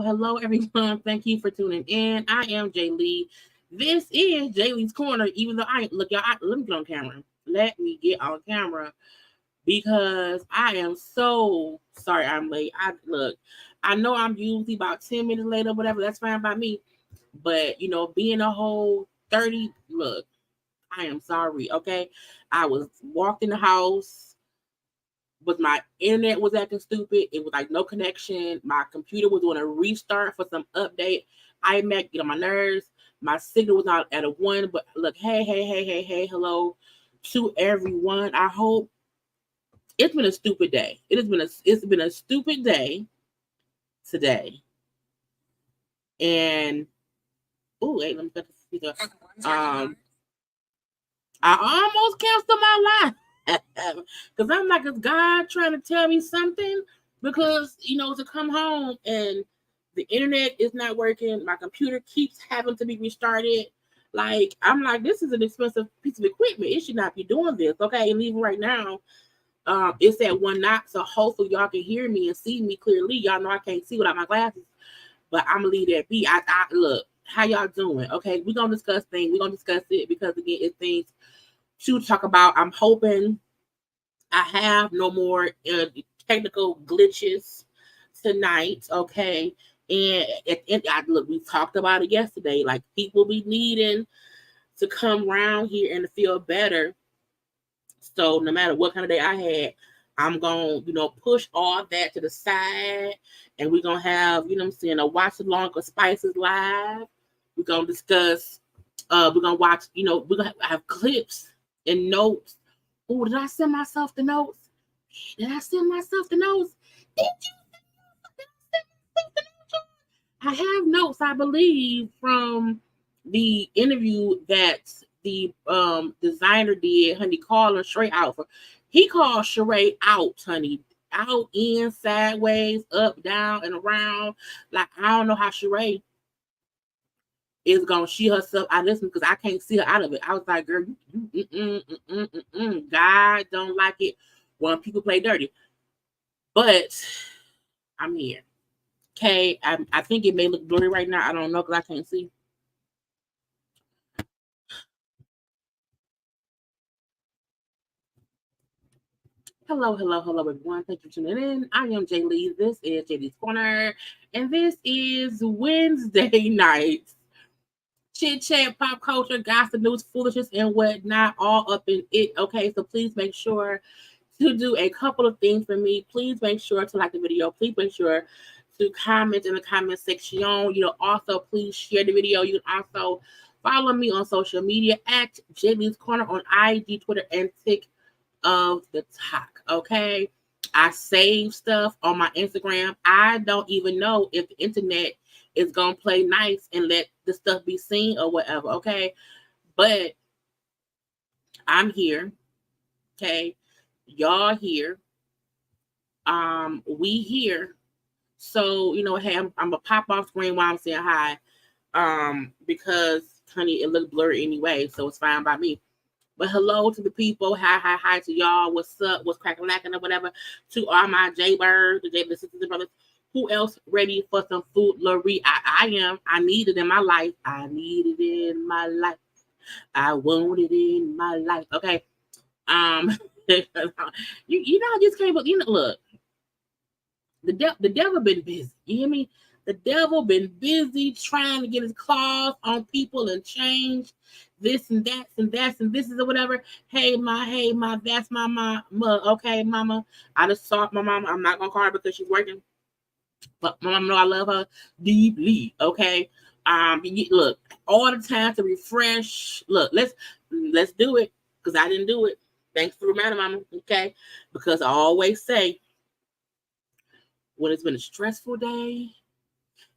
Hello, everyone. Thank you for tuning in. I am Jaylee. This is JayLeesCorner. Even though look, y'all, let me get on camera. Let me get on camera because I am so sorry I'm late. I know I'm usually about 10 minutes late or whatever. That's fine by me. But being a whole 30, look, I am sorry. Okay, I was walked in the house. But my internet was acting stupid. It was like no connection. My computer was doing a restart for some update. iMac get on my nerves. My signal was not at a 1. But look, hey, hello to everyone. I hope it's been a stupid day. It's been a stupid day today. And wait, let me cut this speaker. I almost canceled my life. Because I'm like, is God trying to tell me something? Because, to come home and the internet is not working. My computer keeps having to be restarted. Like, I'm like, this is an expensive piece of equipment. It should not be doing this. Okay. And even right now, it's at 1 knot. So hopefully y'all can hear me and see me clearly. Y'all know I can't see without my glasses. But I'm going to leave that be. I look, how y'all doing? Okay. We're going to discuss things. We're going to discuss it because, again, it's things to talk about. I'm hoping I have no more technical glitches tonight, okay? And look, we talked about it yesterday. Like, people be needing to come around here and to feel better. So no matter what kind of day I had, I'm going to, push all that to the side. And we're going to have, a watch along of Spices Live. We're going to discuss, we're going to watch, we're going to have clips and notes. Oh, did I send myself the notes? Did you send myself the notes? I have notes, I believe, from the interview that the designer did, honey, calling Sheree out for. He called Sheree out, honey. Out, in, sideways, up, down, and around. Like, I don't know how Sheree is gonna see herself out of this because I can't see her out of it. I was like, girl, God don't like it when people play dirty. But I'm here. Okay, I think it may look blurry right now. I don't know because I can't see. Hello, everyone. Thank you for tuning in. I am Jaylee. This is JayLeesCorner, and this is Wednesday nights. Chit-chat, pop culture, gossip, news, foolishness, and whatnot, all up in it. Okay, so please make sure to do a couple of things for me. Please make sure to like the video. Please make sure to comment in the comment section. Also, please share the video. You can also follow me on social media at JayLeesCorner on IG, Twitter, and TikTok of the talk. Okay, I save stuff on my Instagram. I don't even know if the internet is gonna play nice and let the stuff be seen or whatever. Okay, but I'm here. Okay, y'all here. We here. So hey, I'm a pop off screen while I'm saying hi. Because honey, it looked blurry anyway, so it's fine by me. But hello to the people. Hi to y'all. What's up? What's cracking lacking or whatever. To all my JayBirds, the JayBirds sisters and brothers. Who else ready for some food? Lori, I am. I need it in my life. I need it in my life. I want it in my life. Okay. you know, I just can't. Look. The devil been busy. You hear me? The devil been busy trying to get his claws on people and change this and that and that and this is or whatever. Hey ma, that's my mama. Okay, mama. I just saw my mama. I'm not gonna call her because she's working, but my mama know I love her deeply. Okay. Look, all the time to refresh. Look, let's do it because I didn't do it. Thanks for reminding mama. Okay, because I always say when it's been a stressful day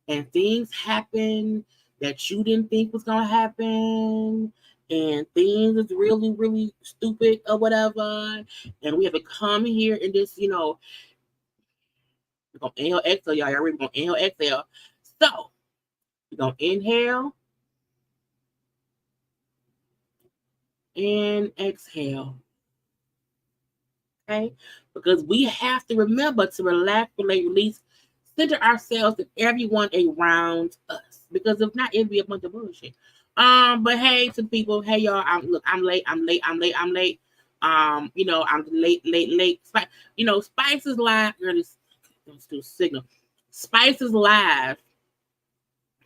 and things happen that you didn't think was gonna happen, and things is really, really stupid or whatever, and we have to come here and just, we're gonna inhale, exhale, y'all. We're gonna inhale, exhale. So we're gonna inhale and exhale. Okay, because we have to remember to relax, relate, release, center ourselves and everyone around us. Because if not, it'd be a bunch of bullshit. But hey to the people, hey y'all, I'm late. I'm late. I'm late. I'm late. Spice is live. Let's do signal. Spice is live.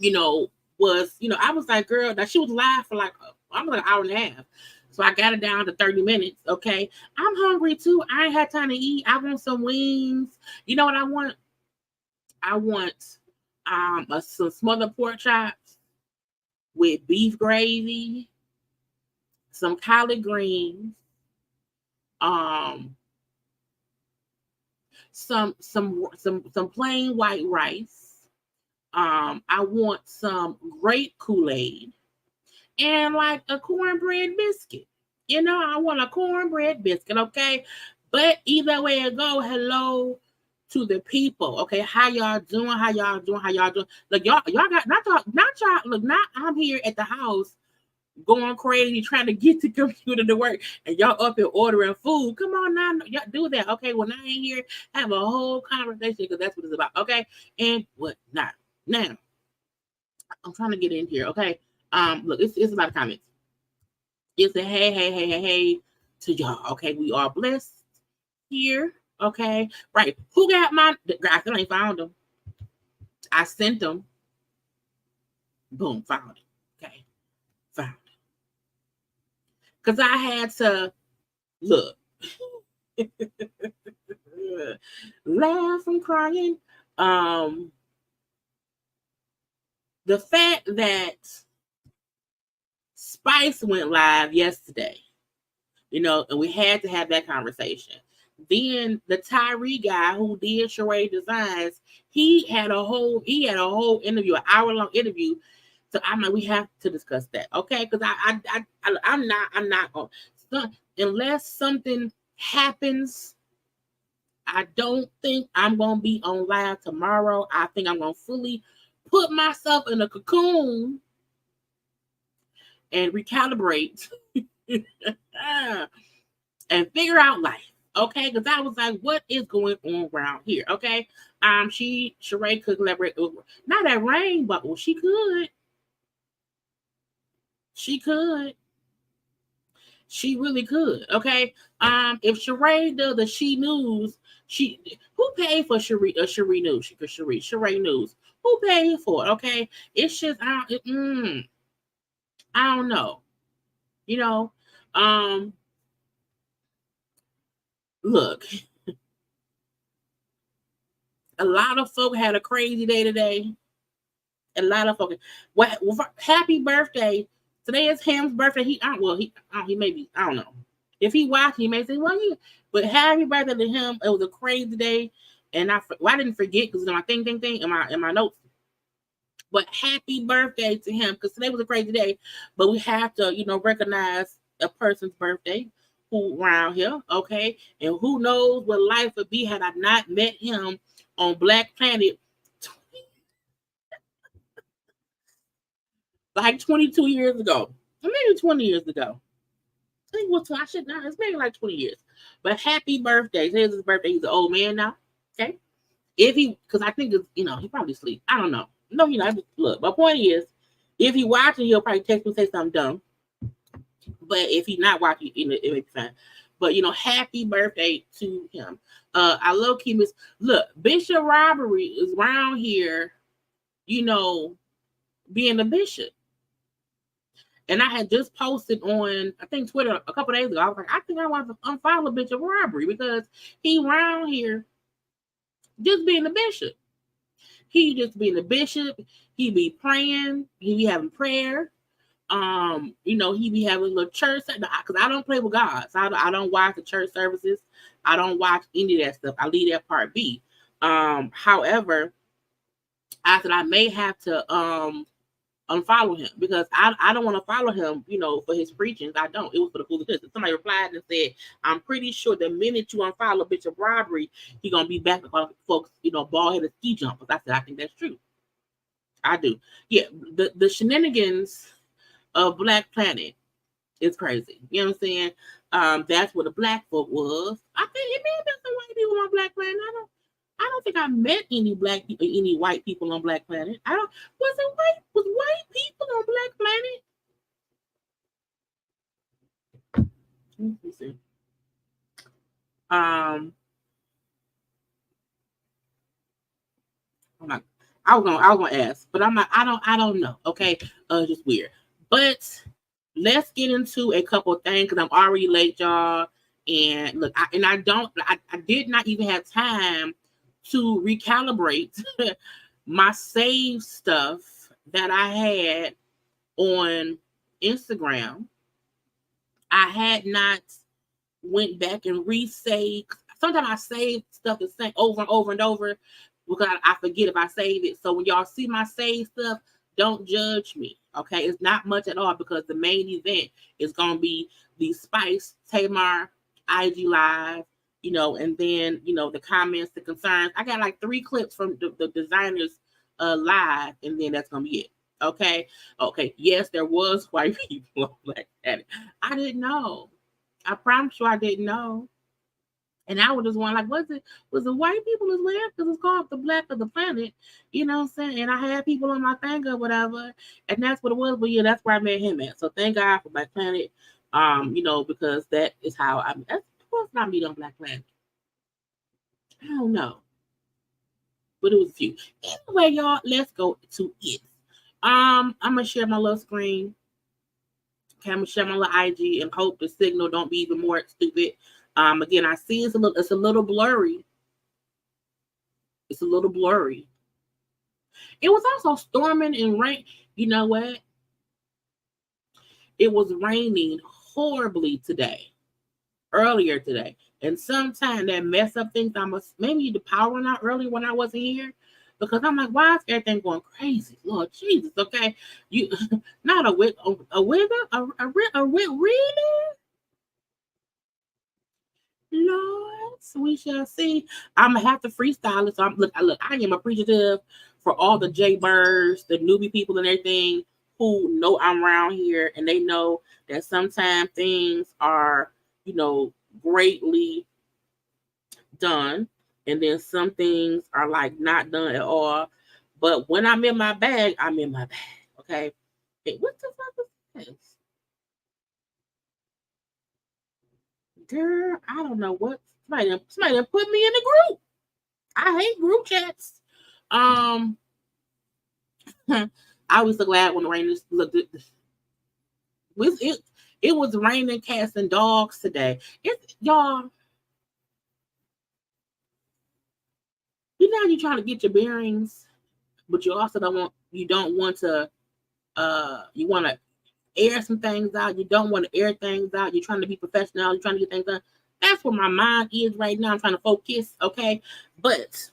I was like, girl, that she was live for like an hour and a half. So I got it down to 30 minutes. Okay. I'm hungry too. I ain't had time to eat. I want some wings. You know what I want? I want some smothered pork chops with beef gravy, some collard greens, some plain white rice. I want some grape Kool-Aid and like a cornbread biscuit. I want a cornbread biscuit, okay? But either way it go, hello to the people, okay? How y'all doing? Look, y'all got not y'all. Look, not I'm here at the house going crazy trying to get the computer to work, and y'all up and ordering food. Come on now, y'all do that, okay? When I ain't here, have a whole conversation because that's what it's about, okay? And what not now? I'm trying to get in here, okay? Look, it's about comments. It's a hey to y'all, okay? We are blessed here, okay? Right? Who got my? I still ain't found them. I sent them. Boom, found it. Okay, found it. Because I had to look, laugh and crying. The fact that Spice went live yesterday, and we had to have that conversation. Then the Tyree guy who did Charade Designs, he had a whole interview, an hour-long interview. So I'm like, we have to discuss that, okay? Because I'm not going, unless something happens. I don't think I'm gonna be on live tomorrow. I think I'm gonna fully put myself in a cocoon and recalibrate and figure out life, okay? Because I was like, what is going on around here, okay? Sheree could collaborate with, not at Rain, but she could. She really could. Okay. If Sheree does the She News, who paid for Sheree News? Sheree News. Who paid for it? Okay. It's just I don't know. You know, look, a lot of folk had a crazy day today. A lot of folk. Happy birthday. Today is Ham's birthday. He may be, I don't know. If he watched, he may say, well, yeah. But happy birthday to him. It was a crazy day. And I didn't forget because my thing in my notes. But happy birthday to him because today was a crazy day. But we have to, recognize a person's birthday who around here, okay? And who knows what life would be had I not met him on Black Planet like 22 years ago. Or maybe 20 years ago. I think it's maybe like 20 years. But happy birthday. Today's his birthday. He's an old man now. Okay. Because I think it's, he probably sleep. I don't know. No, look, my point is, if he watching, he'll probably text me and say something dumb. But if he's not watching, it may be fine. But happy birthday to him. I low key miss. Look, Bishop Robbery is around here, being a bishop. And I had just posted on, I think, Twitter a couple days ago. I was like, I think I want to unfollow Bishop Robbery because he around here just being a bishop. He just being a bishop. He be praying. He be having prayer. He be having a little church. Because I don't play with God. So I don't watch the church services. I don't watch any of that stuff. I leave that part be. However, I said I may have to unfollow him because I don't want to follow him, for his preachings. I don't. It was for the foolishness. Somebody replied and said, I'm pretty sure the minute you unfollow Bishop Robbery, he's gonna be back with folks, bald-headed ski jumpers. I said, I think that's true. I do. Yeah, the shenanigans of Black Planet is crazy. You know what I'm saying? That's what the black folk was. I think it may have been some white people on Black Planet. I don't think I met any white people on Black Planet. Was white people on Black Planet? Let me see. I was gonna ask, but I'm not. I don't know. Okay, just weird. But let's get into a couple of things because I'm already late, y'all. And look, I did not even have time to recalibrate my saved stuff that I had on Instagram. I had not went back and resaved. Sometimes I save stuff the same over and over and over because I forget if I save it. So when y'all see my saved stuff, don't judge me. Okay, it's not much at all because the main event is gonna be the Spice Tamar IG Live. And then, the comments, the concerns. I got like 3 clips from the designers live, and then that's going to be it. Okay. Yes, there was white people on Black Planet. I didn't know. I promise you I didn't know. And I was just wondering, like, was it white people as well? Because it's called the Black of the Planet. You know what I'm saying? And I had people on my thing or whatever. And that's what it was. But yeah, that's where I met him at. So thank God for Black Planet. Because that is how that's not meet on Black Planet. I don't know. But it was a few. Anyway, y'all, let's go to it. I'm gonna share my little screen. Okay, I'm gonna share my little IG and hope the signal don't be even more stupid. Again, I see it's a little blurry. It's a little blurry. It was also storming and rain. You know what? It was raining horribly earlier today. And sometimes that mess up things. Maybe the power went out earlier when I wasn't here. Because I'm like, why is everything going crazy? Lord Jesus, okay. You not a wither, really? Lord, we shall see. I'm gonna have to freestyle it. So I am appreciative for all the JayBirds, the newbie people and everything who know I'm around here and they know that sometimes things are, greatly done, and then some things are like not done at all. But when I'm in my bag, I'm in my bag. Okay. Hey, what the fuck is this? girl, I don't know what somebody done put me in the group. I hate group chats. I was so glad when the rain looked. It was raining cats and dogs today. It's y'all. You know you're trying to get your bearings, but you also don't want to you want to air some things out. You don't want to air things out. You're trying to be professional. You're trying to get things done. That's where my mind is right now. I'm trying to focus, okay? But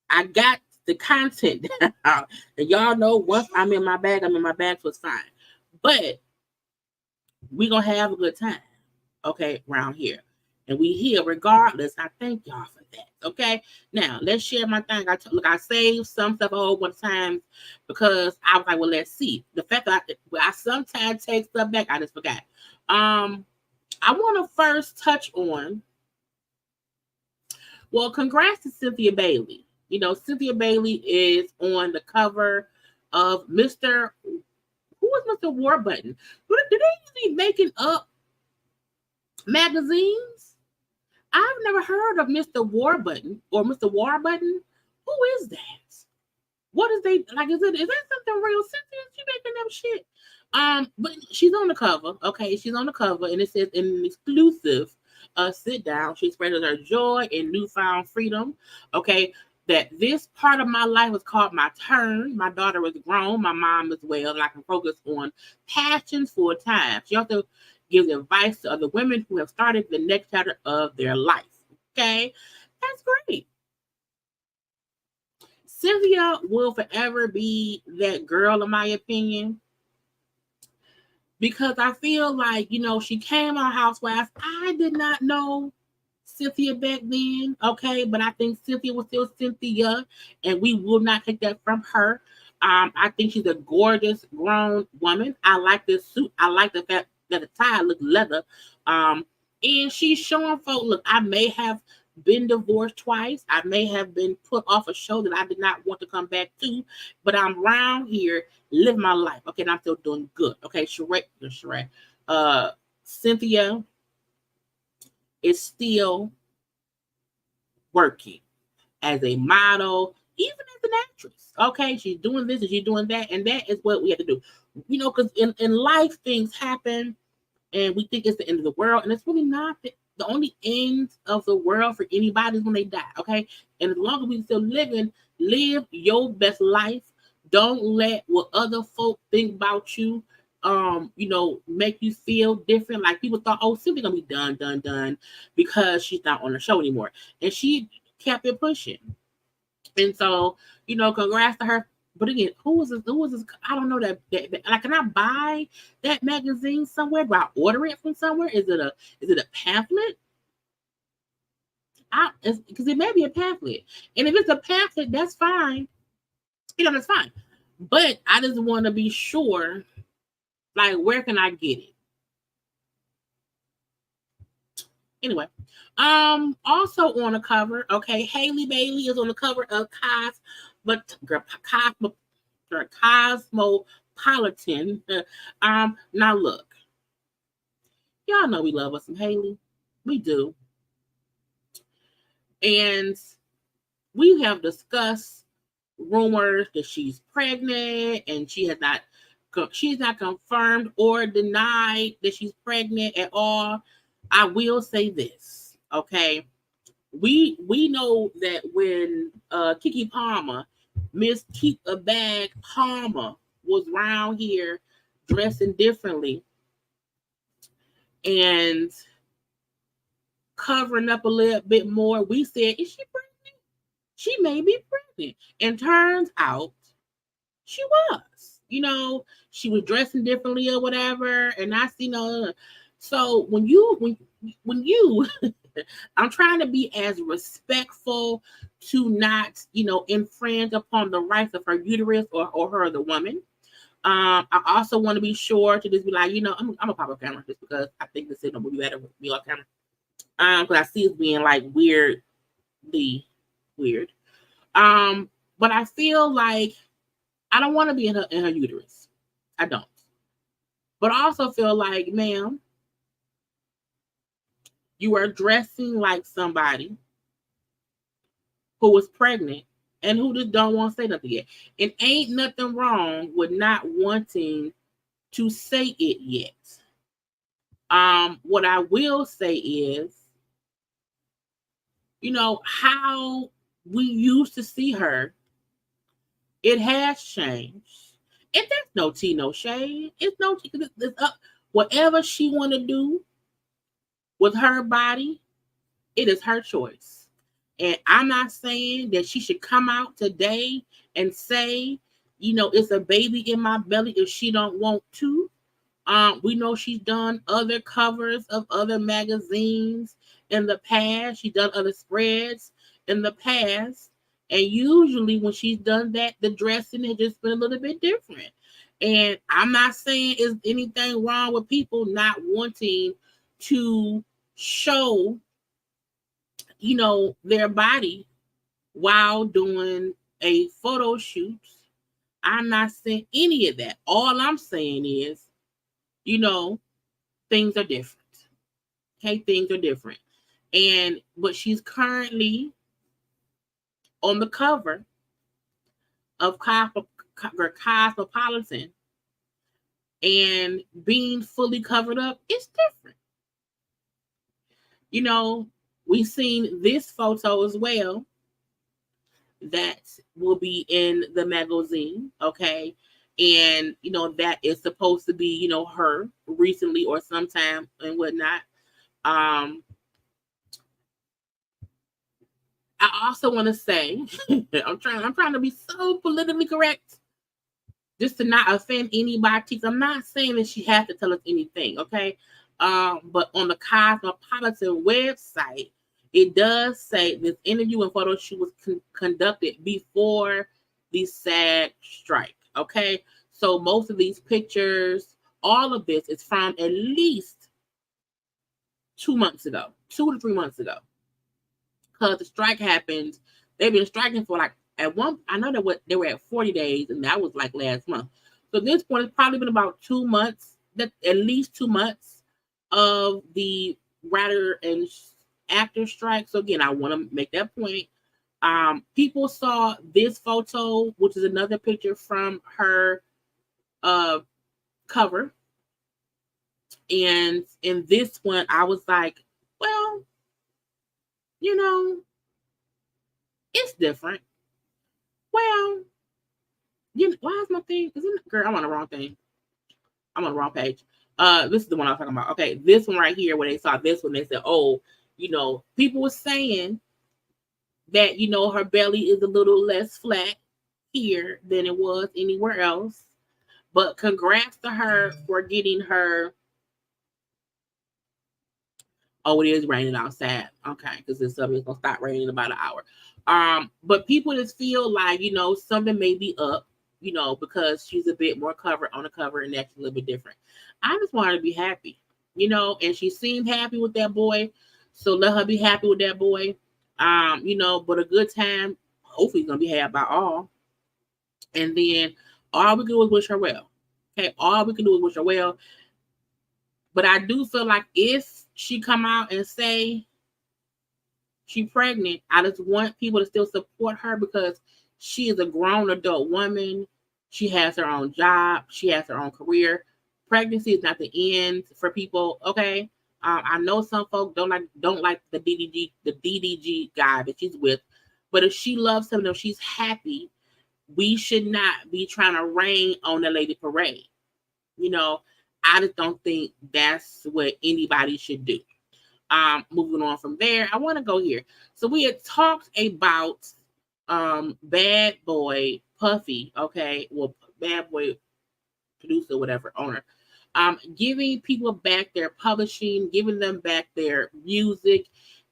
I got the content out. And y'all know once I'm in my bag, so it's fine. But we're going to have a good time, okay, around here. And we here regardless. I thank y'all for that, okay? Now, let's share my thing. I saved some stuff a whole bunch of times because I was like, well, let's see. The fact that I sometimes take stuff back, I just forgot. I want to first touch on, well, congrats to Cynthia Bailey. You know, Cynthia Bailey is on the cover of Mr. Who is Mr. Warbutton? Do they usually making up magazines? I've never heard of Mr. Warbutton or Mr. Warbutton. Who is that? What is they like? Is that something real? Cynthia, she making up shit. But she's on the cover. Okay, she's on the cover, and it says in an exclusive sit down. She expresses her joy and newfound freedom. Okay, that this part of my life was called my turn. My daughter is grown, my mom as well, and I can focus on passions full time. She also gives advice to other women who have started the next chapter of their life. Okay, that's great. Cynthia will forever be that girl, in my opinion, because I feel like, you know, she came on Housewives. I did not know Cynthia back then, okay, but I think Cynthia was still Cynthia, and we will not take that from her. I think she's a gorgeous grown woman. I like this suit. I like the fact that the tie looks leather. And she's showing folk, look, I may have been divorced twice. I may have been put off a show that I did not want to come back to, but I'm around here living my life. Okay, and I'm still doing good. Okay, Sheree. Cynthia is still working as a model, even as an actress. Okay, she's doing this and she's doing that, and that is what we have to do. You know, because in life things happen, and we think it's the end of the world, and it's really not. The only end of the world for anybody is when they die, okay? And as long as we still living, live your best life. Don't let what other folk think about you, you know, make you feel different. Like people thought, oh, Cynthia gonna be done, because she's not on the show anymore. And she kept it pushing. And so, you know, congrats to her. But again, who is this? I don't know that like, can I buy that magazine somewhere? Do I order it from somewhere? Is it a pamphlet? Because it may be a pamphlet. And if it's a pamphlet, that's fine. You know, that's fine. But I just want to be sure, like, where can I get it? Anyway, also on the cover, okay, Halle Bailey is on the cover of Cosmopolitan. Now look, y'all know we love us some Halle. We do. And we have discussed rumors that she's pregnant, and she's not confirmed or denied that she's pregnant at all. I will say this, okay? We know that when Keke Palmer, Miss Keep a Bag Palmer, was around here dressing differently and covering up a little bit more, we said, is she pregnant? She may be pregnant. And turns out she was. You know, she was dressing differently or whatever. And I see no. So when you I'm trying to be as respectful to not, you know, infringe upon the rights of her uterus or her, the woman. I also want to be sure to just be like, you know, I'm a pop up camera just because I think the signal will be better with me on camera. Because I see it being like weirdly weird. But I feel like I don't want to be in her uterus. I don't. But I also feel like, ma'am, You are dressing like somebody who was pregnant and who just don't want to say nothing yet. It ain't nothing wrong with not wanting to say it yet. What I will say is, how we used to see her, it has changed. And there's no tea, no shade. It's no tea. It's up. Whatever she want to do with her body, it is her choice. And I'm not saying that she should come out today and say, it's a baby in my belly if she don't want to. We know she's done other covers of other magazines in the past. She's done other spreads in the past. And usually when she's done that, the dressing has just been a little bit different. And I'm not saying is anything wrong with people not wanting to show, their body while doing a photo shoot. I'm not saying any of that. All I'm saying is, things are different. Okay, things are different. But she's currently on the cover of Cosmopolitan, and being fully covered up is different. We've seen this photo as well that will be in the magazine, okay? And, that is supposed to be, her recently or sometime and whatnot. I also want to say, I'm trying to be so politically correct just to not offend anybody. I'm not saying that she has to tell us anything, okay? But on the Cosmopolitan website, it does say this interview and photo shoot was conducted before the SAG strike, okay? So most of these pictures, all of this is from at least 2 months ago, 2 to 3 months ago. Because the strike happened, they've been striking for I know they were at 40 days, and that was last month. So at this point, it's probably been about 2 months, at least 2 months of the writer and actor strike. So again, I want to make that point. People saw this photo, which is another picture from her cover. And in this one, I was like, well, it's different. Well, why is my thing? Girl, I'm on the wrong thing. I'm on the wrong page. This is the one I was talking about. Okay, this one right here, where they saw this one, they said, oh, people were saying that, her belly is a little less flat here than it was anywhere else. But congrats to her for getting her. Oh, it is raining outside. Okay, because it's going to stop raining in about an hour. But people just feel like, something may be up, because she's a bit more covered on the cover and that's a little bit different. I just want her to be happy, and she seemed happy with that boy. So let her be happy with that boy. But a good time, hopefully, is going to be had by all. And then all we can do is wish her well. Okay, all we can do is wish her well. But I do feel like if she come out and say she's pregnant, I just want people to still support her because she is a grown adult woman. She has her own job. She has her own career. Pregnancy is not the end for people. Okay, I know some folks don't like the DDG guy that she's with, but if she loves him, if she's happy, we should not be trying to rain on the lady parade. I just don't think that's what anybody should do. Moving on from there, I want to go here. So we had talked about Bad Boy Puffy, okay, well, Bad Boy producer, whatever, owner, giving people back their publishing, giving them back their music,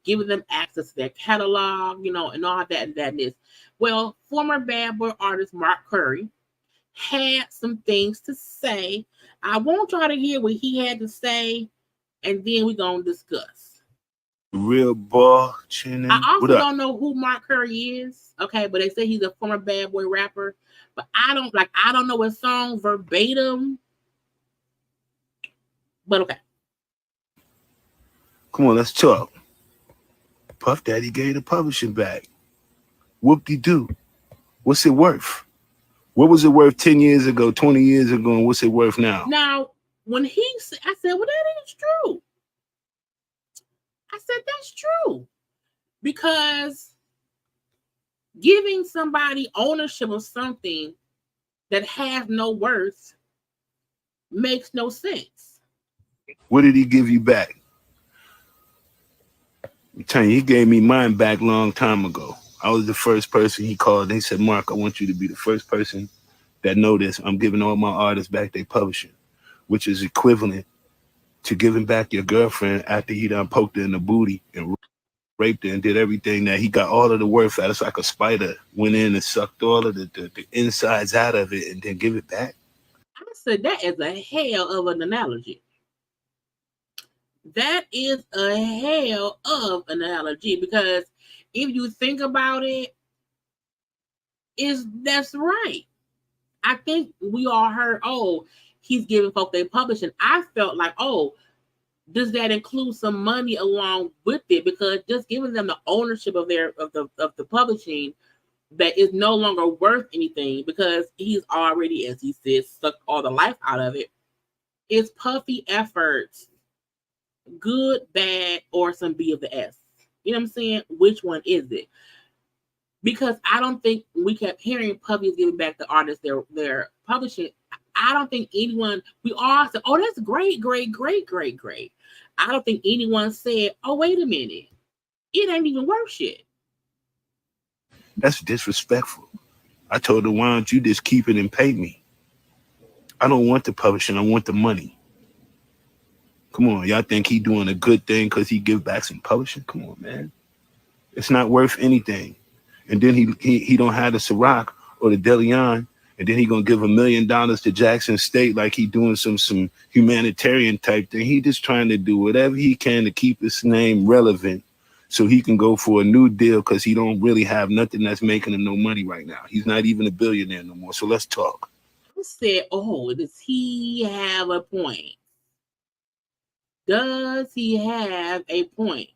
giving them access to their catalog, and all that and that and this. Well, former Bad Boy artist Mark Curry had some things to say. I want y'all to hear what he had to say, and then we're going to discuss. Real boy tuning. I also don't know who Mark Curry is, okay, but they say he's a former Bad Boy rapper, but I don't know his song verbatim, but okay. Come on, let's talk. Puff Daddy gave the publishing back. Whoop-de-doo. What's it worth? What was it worth 10 years ago, 20 years ago, and what's it worth now? Now, when he said, I said, well, that is true. I said, that's true. Because giving somebody ownership of something that has no worth makes no sense. What did he give you back? I'm telling you, he gave me mine back a long time ago. I was the first person he called. They said, Mark, I want you to be the first person that know this. I'm giving all my artists back their publishing, which is equivalent to giving back your girlfriend after he done poked her in the booty and raped her and did everything that he got all of the worth out. It's like a spider went in and sucked all of the insides out of it and then give it back. I said, that is a hell of an analogy. That is a hell of an analogy, because if you think about it, that's right. I think we all heard, oh, he's giving folk their publishing. I felt like, oh, does that include some money along with it? Because just giving them the ownership of the publishing that is no longer worth anything, because he's already, as he says, sucked all the life out of it. It's Puffy efforts, good, bad, or some B of the S. You know what I'm saying? Which one is it? Because I don't think we kept hearing Puffy is giving back the artists their publishing. I don't think anyone, we all said, oh, that's great, great, great, great, great. I don't think anyone said, oh, wait a minute, it ain't even worth shit. That's disrespectful. I told her, why don't you just keep it and pay me? I don't want the publishing, I want the money. Come on, y'all think he doing a good thing because he give back some publishing? Come on, man. It's not worth anything. And then he don't have the Ciroc or the DeLeon, and then he gonna give $1 million to Jackson State like he doing some humanitarian type thing. He just trying to do whatever he can to keep his name relevant so he can go for a new deal, because he don't really have nothing that's making him no money right now. He's not even a billionaire no more. So let's talk. I said, oh, does he have a point? Does he have a point?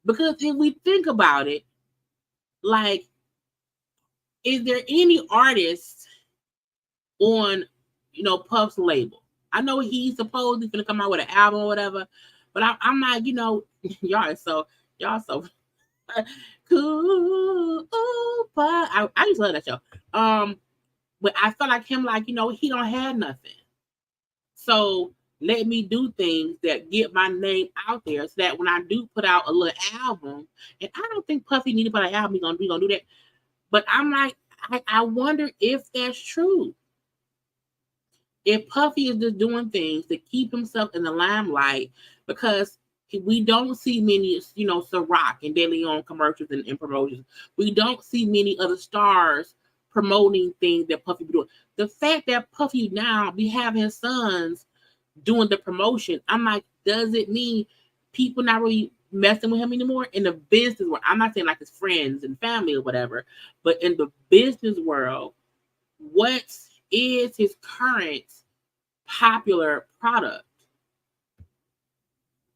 Because if we think about it, like, is there any artist on, Puff's label? I know he's supposedly going to come out with an album or whatever, but I'm like, y'all so cool. But I used to love that show. But I felt like him, like, he don't have nothing. So let me do things that get my name out there, so that when I do put out a little album, and I don't think Puffy need to put an album, we gonna do that. But I'm like, I wonder if that's true. If Puffy is just doing things to keep himself in the limelight, because we don't see many, Ciroc and De Leon commercials and promotions. We don't see many other stars promoting things that Puffy be doing. The fact that Puffy now be having his sons doing the promotion, I'm like, does it mean people not really messing with him anymore in the business world? I'm not saying like his friends and family or whatever, but in the business world, what is his current popular product?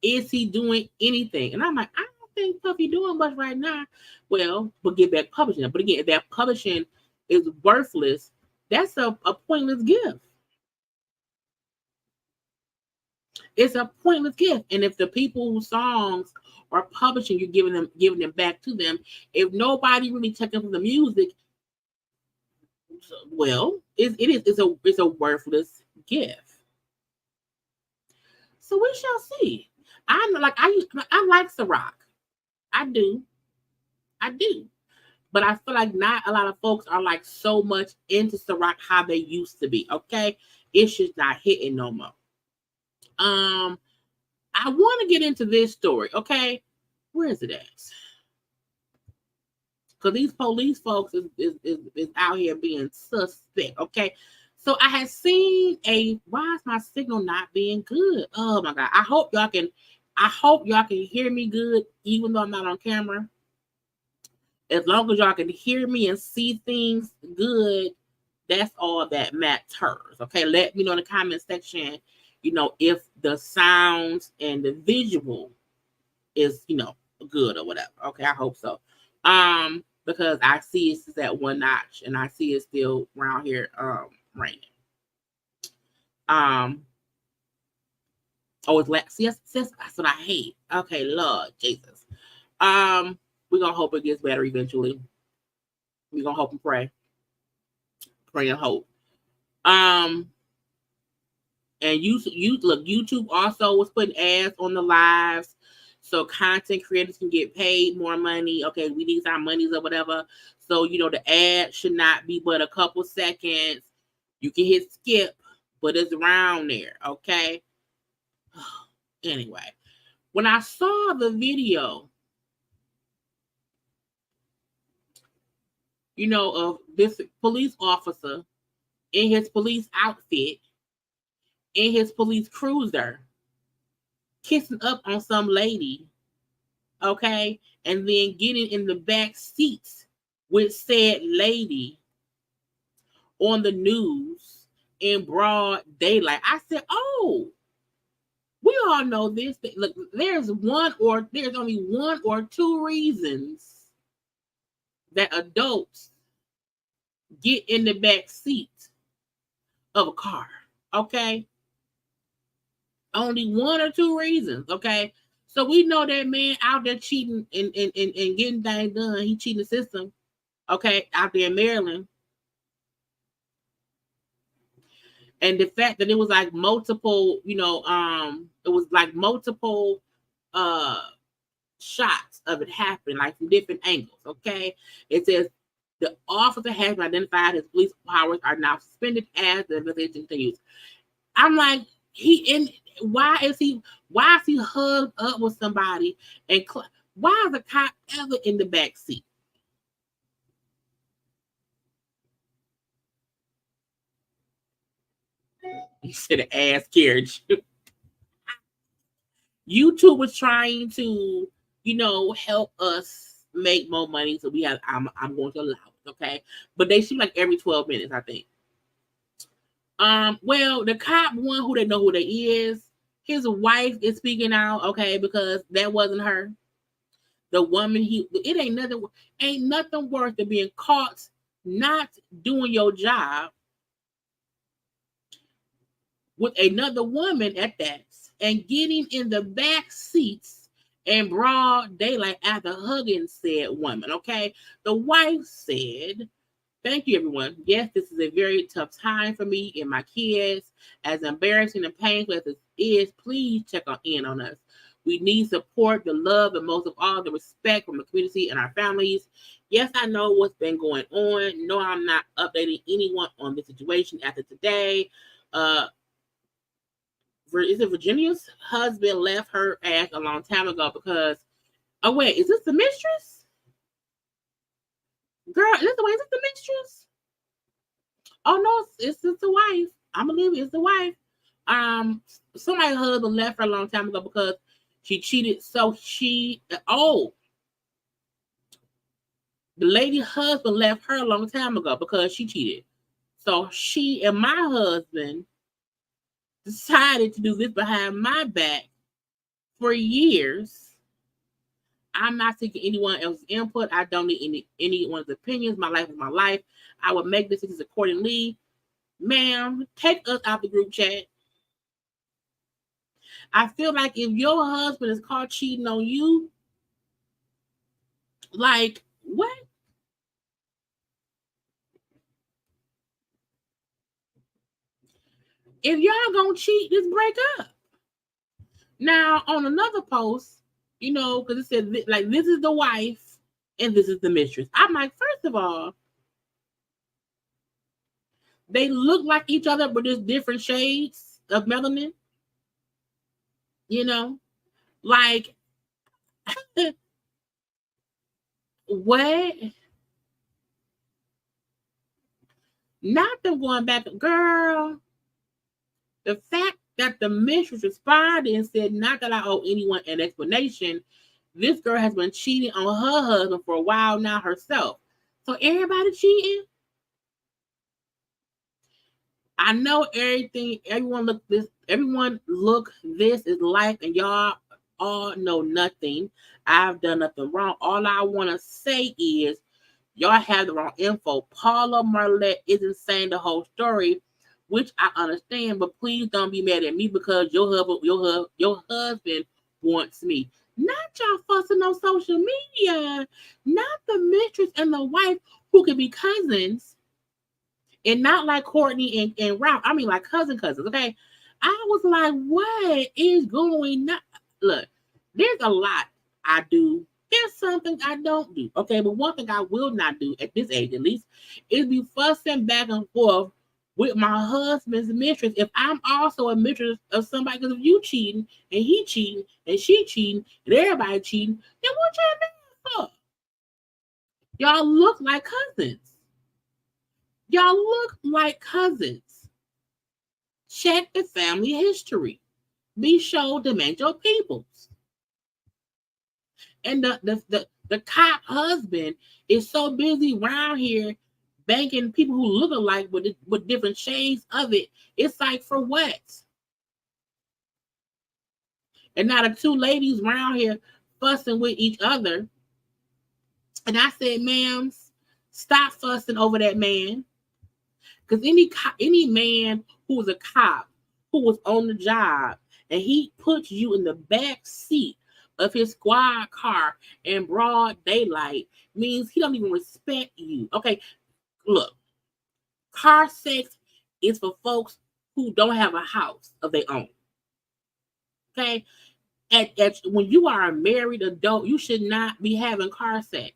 Is he doing anything? And I'm like, I don't think Puffy doing much right now. Well, but get back publishing. But again, if that publishing is worthless, that's a pointless gift. It's a pointless gift. And if the people whose songs are publishing, you're giving them back to them. If nobody really taking from the music, well, it's a worthless gift. So we shall see. I like Ciroc. I do. But I feel like not a lot of folks are like so much into Ciroc how they used to be. Okay, it's just not hitting no more. I want to get into this story. Okay, where is it at? Because these police folks is out here being suspect. Okay, so I had seen why is my signal not being good? Oh my God, I hope y'all can hear me good, even though I'm not on camera. As long as y'all can hear me and see things good, that's all that matters. Okay, let me know in the comment section, if the sounds and the visual is, good or whatever. Okay, I hope so. Because I see it's at one notch, and I see it's still around here raining. Oh, it's last. See, that's what I hate. Okay, Lord Jesus. We're gonna hope it gets better eventually. We're gonna hope and pray. Pray and hope. And you look, YouTube also was putting ads on the lives, so content creators can get paid more money. Okay, we need our monies or whatever. So the ad should not be but a couple seconds. You can hit skip, but it's around there. Okay. Anyway, when I saw the video, of this police officer in his police outfit, in his police cruiser, kissing up on some lady, okay, and then getting in the back seats with said lady on the news in broad daylight. I said, oh, we all know this. Look, there's only one or two reasons that adults get in the back seat of a car, okay? Only one or two reasons, okay? So we know that man out there cheating and getting things done. He cheating the system, okay, out there in Maryland. And the fact that it was like multiple, it was like multiple shots of it happening, like from different angles, okay? It says the officer has been identified. His police powers are now suspended as the investigation continues. I'm like, why is he hugged up with somebody? And why is a cop ever in the back seat? You said an ass carriage. YouTube was trying to, help us make more money, so I'm going to allow it, okay? But they seem like every 12 minutes, I think. Well, the cop one, who they know who they is, his wife is speaking out, okay, because that wasn't her. The woman, it ain't nothing worse than being caught not doing your job with another woman at that, and getting in the back seats in broad daylight after hugging said woman, okay? The wife said, thank you, everyone. Yes, this is a very tough time for me and my kids. As embarrassing and painful as it is, please check in on us. We need support, the love, and most of all, the respect from the community and our families. Yes, I know what's been going on. No, I'm not updating anyone on the situation after today. Is it Virginia's husband left her ass a long time ago because, oh wait, is this the mistress? Girl, is this the mistress? Oh no, it's the wife. I'm gonna leave it. It's the wife. Somebody's husband left her a long time ago because she cheated. So the lady's husband left her a long time ago because she cheated. So she and my husband decided to do this behind my back for years. I'm not taking anyone else's input. I don't need anyone's opinions. My life is my life. I will make decisions accordingly. Ma'am, take us out the group chat. I feel like if your husband is caught cheating on you, like, what? If y'all gonna cheat, just break up. Now, on another post, because it said, like, this is the wife and this is the mistress. I'm like, first of all, they look like each other, but there's different shades of melanin. Like, what? Not them going back, girl. The fact that the mistress responded and said, not that I owe anyone an explanation. This girl has been cheating on her husband for a while now herself. So everybody cheating? I know everyone look this is life, and y'all all know nothing. I've done nothing wrong. All I want to say is y'all have the wrong info. Paula Marlette isn't saying the whole story, which I understand, but please don't be mad at me because your husband wants me. Not y'all fussing on social media. Not the mistress and the wife who could be cousins. And not like Courtney and Ralph. I mean like cousins, okay? I was like, what is going on? Look, there's a lot I do. There's something I don't do. Okay, but one thing I will not do at this age, at least, is be fussing back and forth with my husband's mistress. If I'm also a mistress of somebody, because if you cheating and he cheating and she cheating and everybody cheating, then what y'all doing for? Y'all look like cousins. Y'all look like cousins. Check the family history. Be sure to mention your peoples. And the cop husband is so busy around here banking people who look alike with different shades of it. It's like, for what? And now the two ladies around here fussing with each other. And I said, ma'ams, stop fussing over that man. Because any man who was a cop, who was on the job, and he puts you in the back seat of his squad car in broad daylight, means he don't even respect you. Okay, look, car sex is for folks who don't have a house of their own. Okay, when you are a married adult, you should not be having car sex.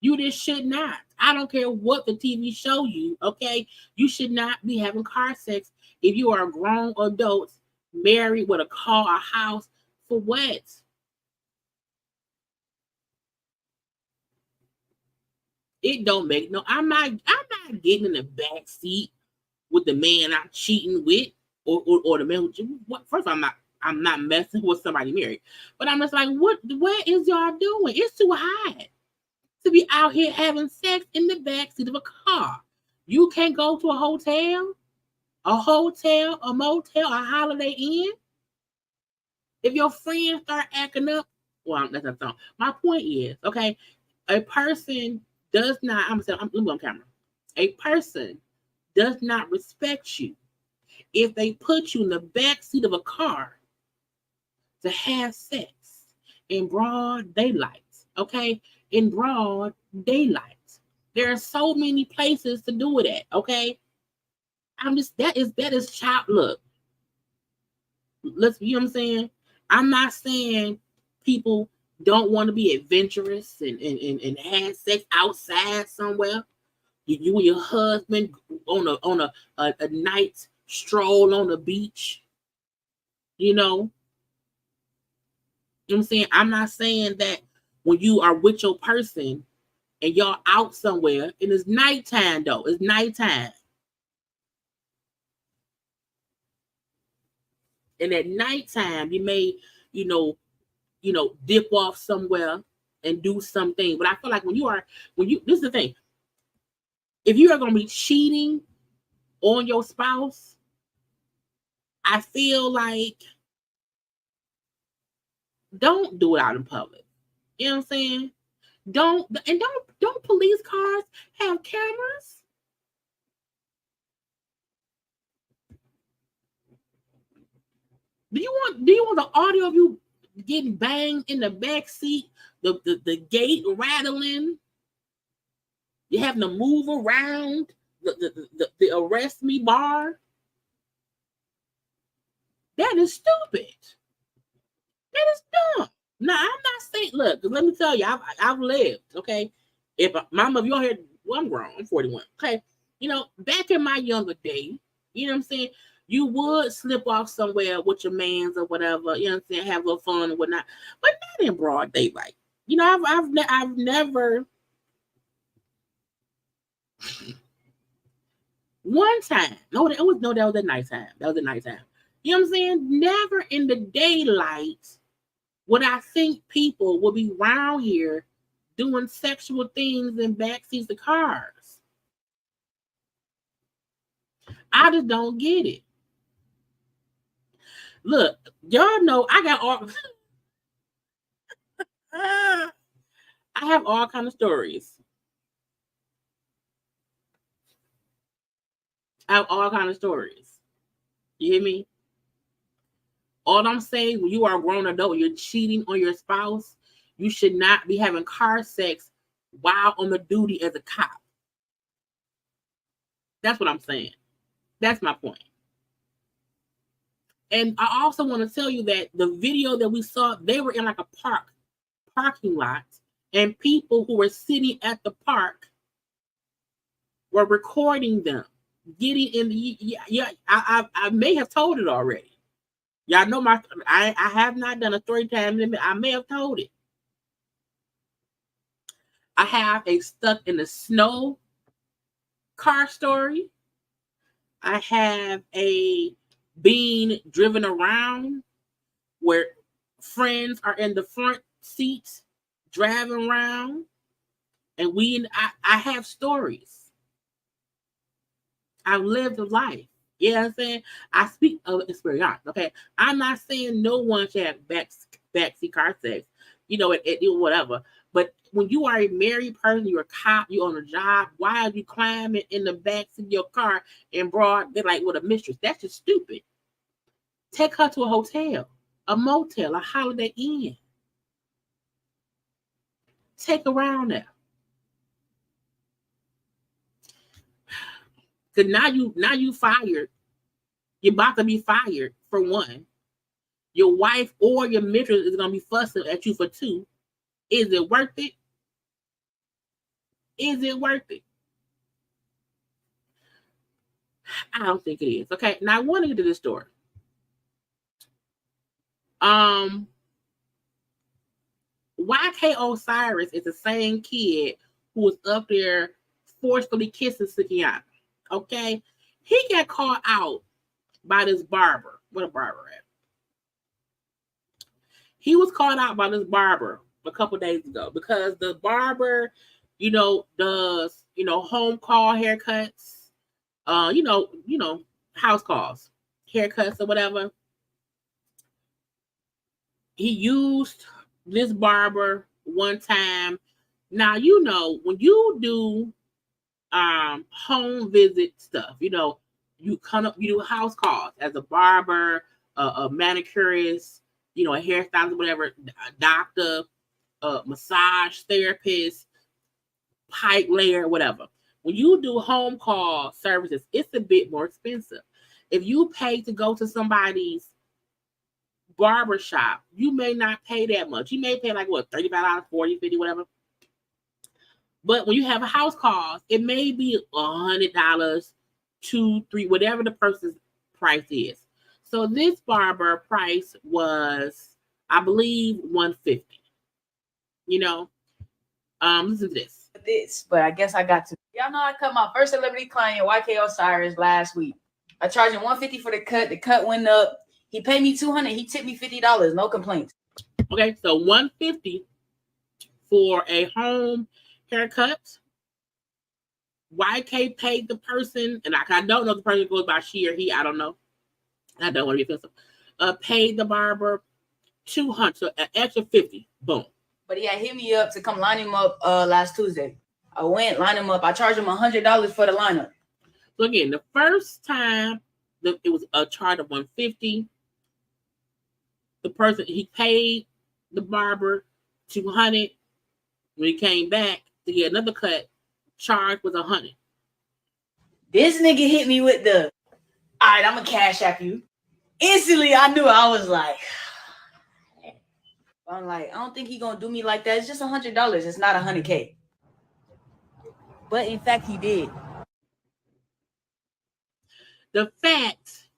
You just should not. I don't care what the TV show you, okay? You should not be having car sex if you are a grown adult married with a car, a house. For what? It don't make no. I'm not getting in the back seat with the man I'm cheating with, or the man who. First, I'm not messing with somebody married, but I'm just like, what is y'all doing? It's too hot to be out here having sex in the backseat of a car. You can't go to a hotel, a motel, a Holiday Inn. If your friends start acting up, well, that's not song. My point is, okay, a person does not, I'm on camera. A person does not respect you if they put you in the backseat of a car to have sex in broad daylight, okay? In broad daylight. There are so many places to do it at, okay? That is child. Look, you know what I'm saying? I'm not saying people don't want to be adventurous and have sex outside somewhere. You and your husband on a night stroll on the beach, you know. You know what I'm saying? I'm not saying that when you are with your person and y'all out somewhere, and it's nighttime though. It's nighttime. And at nighttime, you may, dip off somewhere and do something. But I feel like this is the thing. If you are gonna be cheating on your spouse, I feel like don't do it out in public. You know what I'm saying? Don't police cars have cameras? Do you want the audio of you getting banged in the back seat, the gate rattling, you having to move around the arrest me bar? That is stupid. That is dumb. Now, I'm not saying, look, let me tell you, I've lived, okay? If mama, if you're here, well, I'm grown, I'm 41, okay? Back in my younger day, you know what I'm saying? You would slip off somewhere with your mans or whatever, you know what I'm saying? Have a little fun and whatnot, but not in broad daylight. I've never. One time, that was at nighttime. That was at nighttime. You know what I'm saying? Never in the daylight would I think people will be around here doing sexual things in backseats of cars. I just don't get it. Look, y'all know I got all. I have all kind of stories. I have all kind of stories. You hear me? All I'm saying, when you are a grown adult, you're cheating on your spouse, you should not be having car sex while on the duty as a cop. That's what I'm saying. That's my point. And I also want to tell you that the video that we saw, they were in like a parking lot, and people who were sitting at the park were recording them getting in the. Yeah, I may have told it already. Y'all know I have not done a story time limit. I may have told it. I have a stuck in the snow car story. I have a being driven around where friends are in the front seats driving around, and I have stories. I've lived a life. You know what I'm saying? I speak of experience. Okay, I'm not saying no one should have backseat car sex. You know, it whatever. But when you are a married person, you're a cop, you're on a job, why are you climbing in the back of your car in broad daylight with a mistress? That's just stupid. Take her to a hotel, a motel, a Holiday Inn. Take her around there. Because now you fired. You're about to be fired for one. Your wife or your mistress is gonna be fussing at you for two. Is it worth it? Is it worth it? I don't think it is. Okay, now I want to get to this story. YK Osiris is the same kid who was up there forcefully kissing Sukiana. Okay, he got called out by this barber. What a barber at? He was called out by this barber a couple days ago because the barber, does home call haircuts, house calls, haircuts or whatever. He used this barber one time. Now when you do home visit stuff, you do house calls as a barber, a manicurist, a hairstylist, whatever, a doctor, a massage therapist, pipe layer, whatever. When you do home call services, it's a bit more expensive. If you pay to go to somebody's barber shop, you may not pay that much. You may pay like what, $35, $40, $50, whatever. But when you have a house call, it may be $100, $200, $300, whatever the person's price is. So this barber price was, I believe, $150. Listen to this. But I guess I got to. Y'all know I cut my first celebrity client, YK Osiris, last week. I charged him $150 for the cut. The cut went up. He paid me $200. He tipped me $50. No complaints. Okay, so $150 for a home haircut. YK paid the person, and I don't know if the person goes by she or he. I don't know. I don't want to be offensive. Paid the barber $200, so an extra $50. Boom. But he had hit me up to come line him up last Tuesday. I went, line him up. I charged him $100 for the lineup. So again, the first time it was a charge of $150. The person, he paid the barber $200. When he came back to get another cut, charge was $100. This nigga hit me with the, all right, I'm gonna cash app you. Instantly, I knew. I was like, I don't think he gonna do me like that. It's just $100. It's not $100K. But in fact, he did. The fact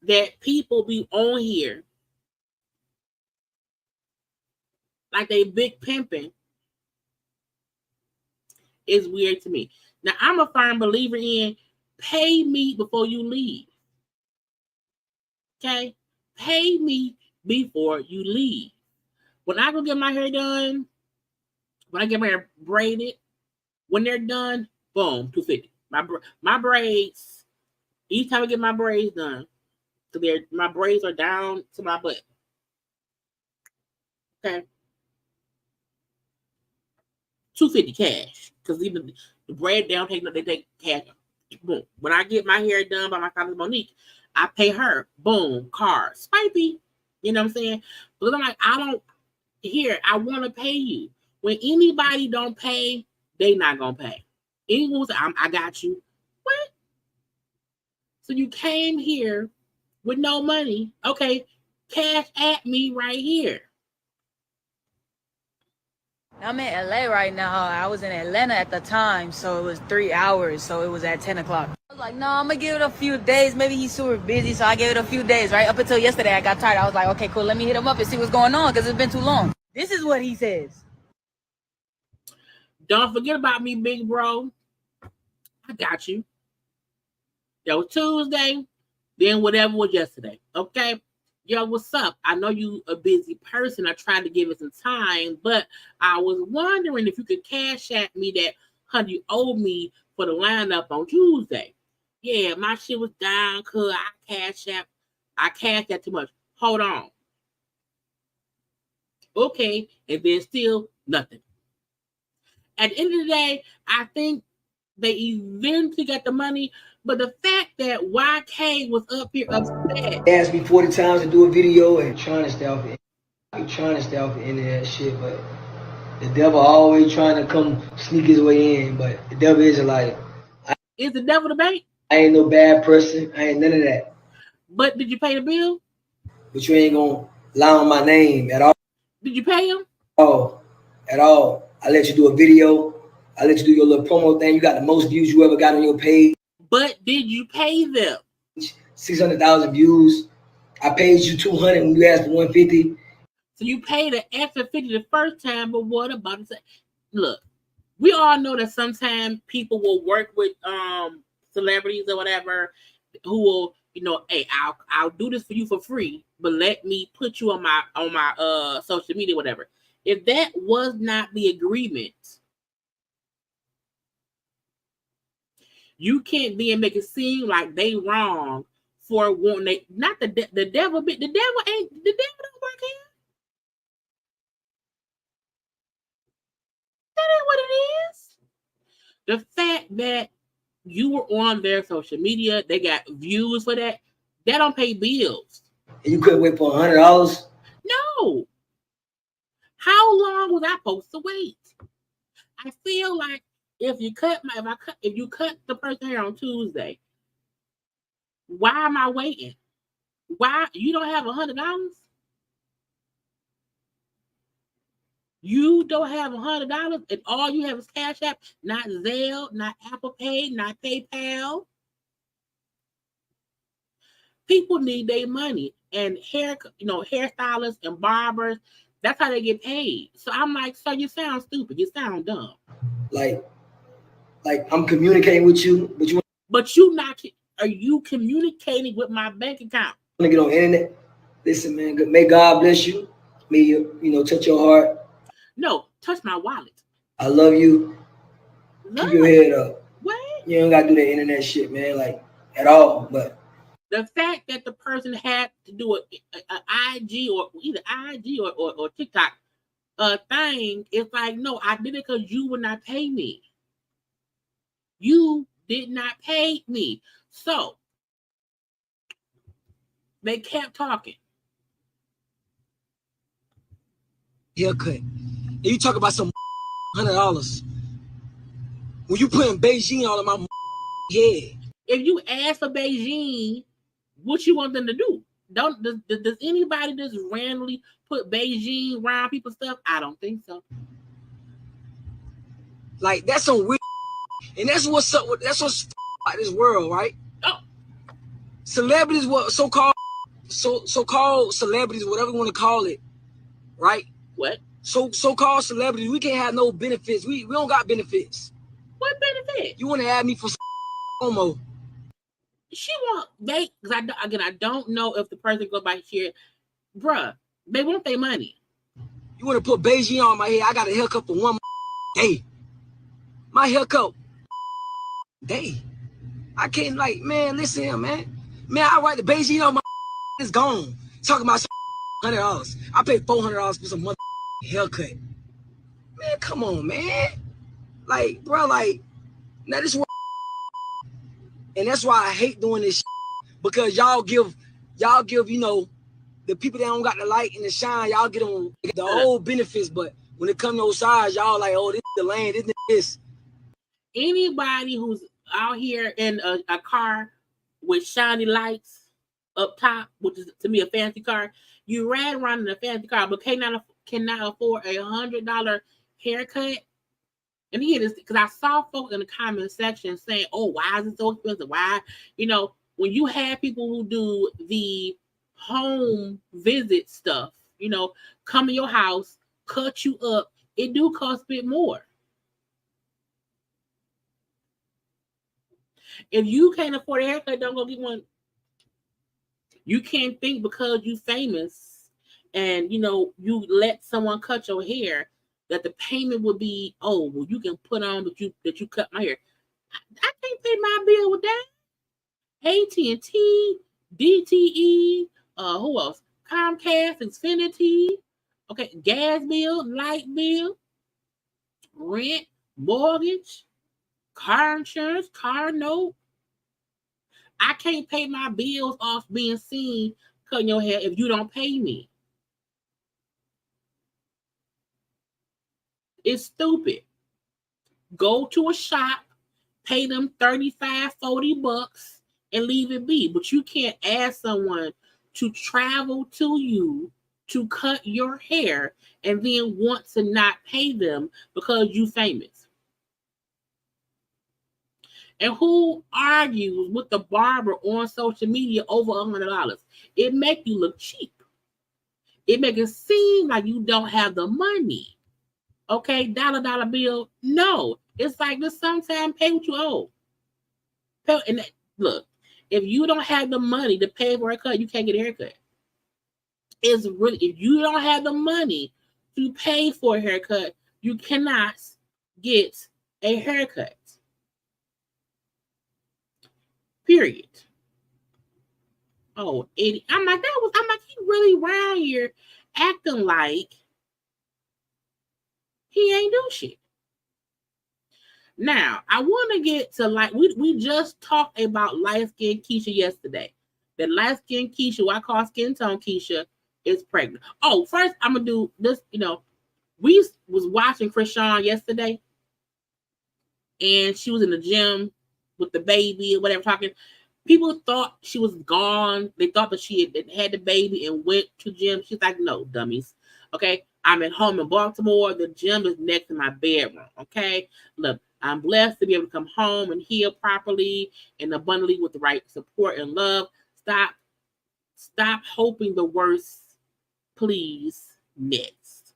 that people be on here like they big pimping is weird to me. Now, I'm a firm believer in pay me before you leave. Okay? Pay me before you leave. When I go get my hair done, when I get my hair braided, when they're done, boom, $250. My braids, each time I get my braids done, My braids are down to my butt. Okay. $250 cash. Because even the braid down, they take cash. Boom. When I get my hair done by my cousin Monique, I pay her. Boom. Card. Spicy. You know what I'm saying? But I'm like, I want to pay you. When anybody don't pay, they not going to pay. Anyone say, I got you. What? So you came here with no money. Okay. Cash at me right here. I'm in LA right now. I was in Atlanta at the time, so it was 3 hours, so it was at 10 o'clock. I was like, no, I'm gonna give it a few days. Maybe he's super busy, so I gave it a few days, right? Up until yesterday, I got tired. I was like, okay, cool, let me hit him up and see what's going on, because it's been too long. This is what he says. Don't forget about me, big bro. I got you. That was Tuesday, then whatever was yesterday, okay? Yo, what's up? I know you a busy person. I tried to give it some time, but I was wondering if you could cash at me that $100 you owe me for the lineup on Tuesday. Yeah, my shit was down because I cashed that too much. Hold on. Okay, and then still nothing. At the end of the day, I think they eventually got the money, but the fact that YK was up here upset. They asked me 40 times to do a video and trying to stay off the internet shit, but the devil always trying to come sneak his way in, but the devil is like, Is the devil the bait? I ain't no bad person. I ain't none of that. But did you pay the bill? But you ain't gonna lie on my name at all. Did you pay him? Oh, at all. I let you do a video. I let you do your little promo thing. You got the most views you ever got on your page. But did you pay them? 600,000 views. I paid you 200 when you asked for 150. So you paid an extra 50 the first time, but what about the second? Look, we all know that sometimes people will work with celebrities or whatever who will, hey, I'll do this for you for free, but let me put you on my social media, whatever. If that was not the agreement, you can't then make it seem like they wrong for wanting they not the devil. The devil don't work here. That ain't what it is. The fact that you were on their social media, they got views for that. They don't pay bills. And you couldn't wait for $100? No. How long was I supposed to wait? I feel like if you cut the person hair on Tuesday, why am I waiting? Why you don't have $100? You don't have $100 and all you have is Cash App, not Zelle, not Apple Pay, not PayPal. People need their money, and hairstylists and barbers, that's how they get paid. So I'm like, so you sound stupid. You sound dumb. Like I'm communicating with you, but you not. Are you communicating with my bank account? Want to get on the internet? Listen, man. May God bless you. May you touch your heart. No, touch my wallet. I love you. Keep your head up. What? You don't gotta do that internet shit, man. Like at all. But the fact that the person had to do a IG or either IG or TikTok thing, it's like, no, I did it because you would not pay me. You did not pay me. So they kept talking. Haircut. And you talk about some $100. When you putting Beijing all in my head. If you ask for Beijing, what you want them to do? Does anybody just randomly put Beijing around people's stuff? I don't think so. Like that's some weird, and that's what's up with that's what's about this world, right? Oh, celebrities, what so-called celebrities, whatever you want to call it, right? What? So-called celebrities, we can't have no benefits. We don't got benefits. What benefit? You want to add me for homo? She want because I don't know if the person goes by here, bruh. They want their money. You want to put Beijing on my head? I got a haircut for one day. My haircut day. I can't man. Listen here, man. I write the Beijing on my It's gone. Talking about $100. I paid $400 for some mother haircut. Man, come on, man. Like, bro, like, now this is and that's why I hate doing this because y'all give, you know, the people that don't got the light and the shine, y'all get them the old benefits, but when it comes to Osiris, y'all like, oh, this is the lane, this. Anybody who's out here in a car with shiny lights up top, which is to me a fancy car, you ran around in a fancy car, but cannot afford a $100 haircut. And again, it's because I saw folks in the comment section saying, "Oh, why is it so expensive? Why?" You know, when you have people who do the home visit stuff, you know, come to your house, cut you up, it do cost a bit more. If you can't afford a haircut, don't go get one. You can't think because you famous and, you know, you let someone cut your hair that the payment would be, oh, well, you can put on that you cut my hair. I can't pay my bill with that. AT&T, DTE, who else? Comcast, Xfinity, okay, gas bill, light bill, rent, mortgage, car insurance, car note. I can't pay my bills off being seen cutting your hair if you don't pay me. It's stupid. Go to a shop, pay them $35-$40 and leave it be. But you can't ask someone to travel to you to cut your hair and then want to not pay them because you famous. And who argues with the barber on social media over $100? It make you look cheap. It make it seem like you don't have the money. Okay, dollar bill. No, it's like this. Sometimes pay what you owe. And look, if you don't have the money to pay for a haircut, you can't get a haircut. It's really, if you don't have the money to pay for a haircut, you cannot get a haircut. Period. Oh, idiot. I'm like, he really around here acting like he ain't do shit. Now, I want to get to like, we just talked about light-skinned Keisha yesterday. That light-skinned Keisha, what I call skin tone Keisha, is pregnant. Oh, first, I'm going to do this, you know, we was watching Krishan yesterday, and she was in the gym with the baby or whatever talking. People thought she was gone. They thought that she had the baby and went to gym. She's like, no, dummies. Okay, I'm at home in Baltimore. The gym is next to my bedroom. Okay, look, I'm blessed to be able to come home and heal properly and abundantly with the right support and love. Stop hoping the worst, please. Next,